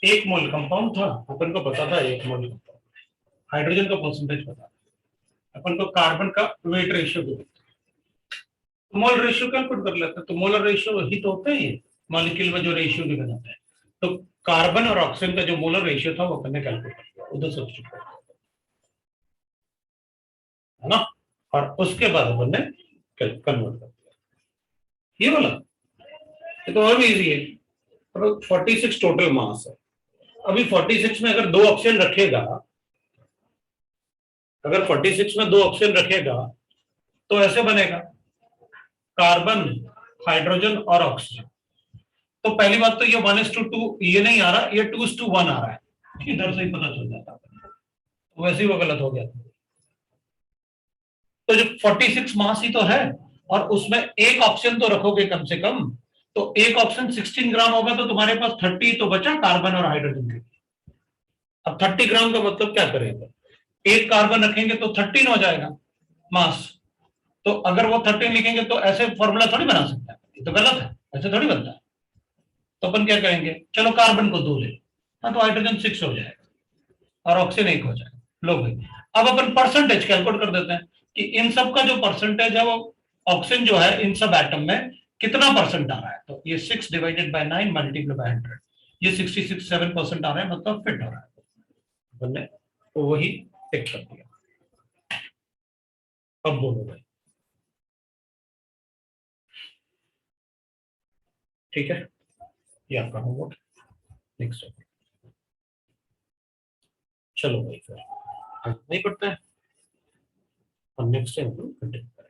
1 मोल कंपाउंड था, अपन को पता था 1 मोल कंपाउंड, हाइड्रोजन का परसेंटेज पता था, अपन को कार्बन का वेट रेशियो भी तो मोल रेशियो कैलकुलेट कर लेते हैं। तो मोलर रेशियो वही तो होता है, ये मॉलिक्यूल में जो रेशियो भी बनाता है। तो कार्बन और ऑक्सीजन का जो मोलर रेशियो था वो अपन ने कैलकुलेट किया, उधर सब्स्टिट्यूट कर दिया, है ना। और उसके बाद अपन ने कन्वर्ट कर दिया, ये वाला ये तो और भी इजी है। 46 टोटल मास है। अभी 46 में अगर 2 ऑक्सीजन रखेगा, अगर 46 में 2 ऑक्सीजन रखेगा तो ऐसे बनेगा कार्बन, हाइड्रोजन और ऑक्सीजन। तो पहली बात तो ये 1:2 ये नहीं आ रहा, ये 2:1 आ रहा है, इधर से ही पता चल जाता है, वैसे ही वो गलत हो गया। तो जो 46 मास ही तो है, और उसमें एक ऑक्सीजन तो रखोगे कम से कम, तो एक ऑक्सीजन 16 ग्राम होगा, तो तुम्हारे पास 30 तो बचा कार्बन और हाइड्रोजन के। अब 30 ग्राम का मतलब क्या करेंगे, एक कार्बन रखेंगे तो 13 हो जाएगा मास। तो अगर वो 13 लिखेंगे तो ऐसे फॉर्मूला थोड़ी बना सकते हैं, ये तो गलत है, ऐसे थोड़ी बनता है। तो अपन क्या करेंगे, चलो कार्बन को 2 ले, हाँ तो हाइड्रोजन 6 हो जाएगा और ऑक्सीजन 1 हो जाएगा। लो भाई, अब अपन परसेंटेज कैलकुलेट कर देते हैं कि इन सब का जो परसेंटेज है वो ऑक्सीजन जो है इन सब एटम में कितना परसेंट आ रहा है। तो ये 6 डिवाइडेड बाय 9 मल्टीप्लाई बाय 100, ये 66.7% आ रहा है, मतलब फिट हो रहा है। अपन ने तो वही टिक कर दिया। अब बोलो भाई, ठीक है, ये आपका होमवर्क। नेक्स्ट चलो भाई, फिर नहीं पढ़ते हैं, और नेक्स्ट टाइम कंटिन्यू।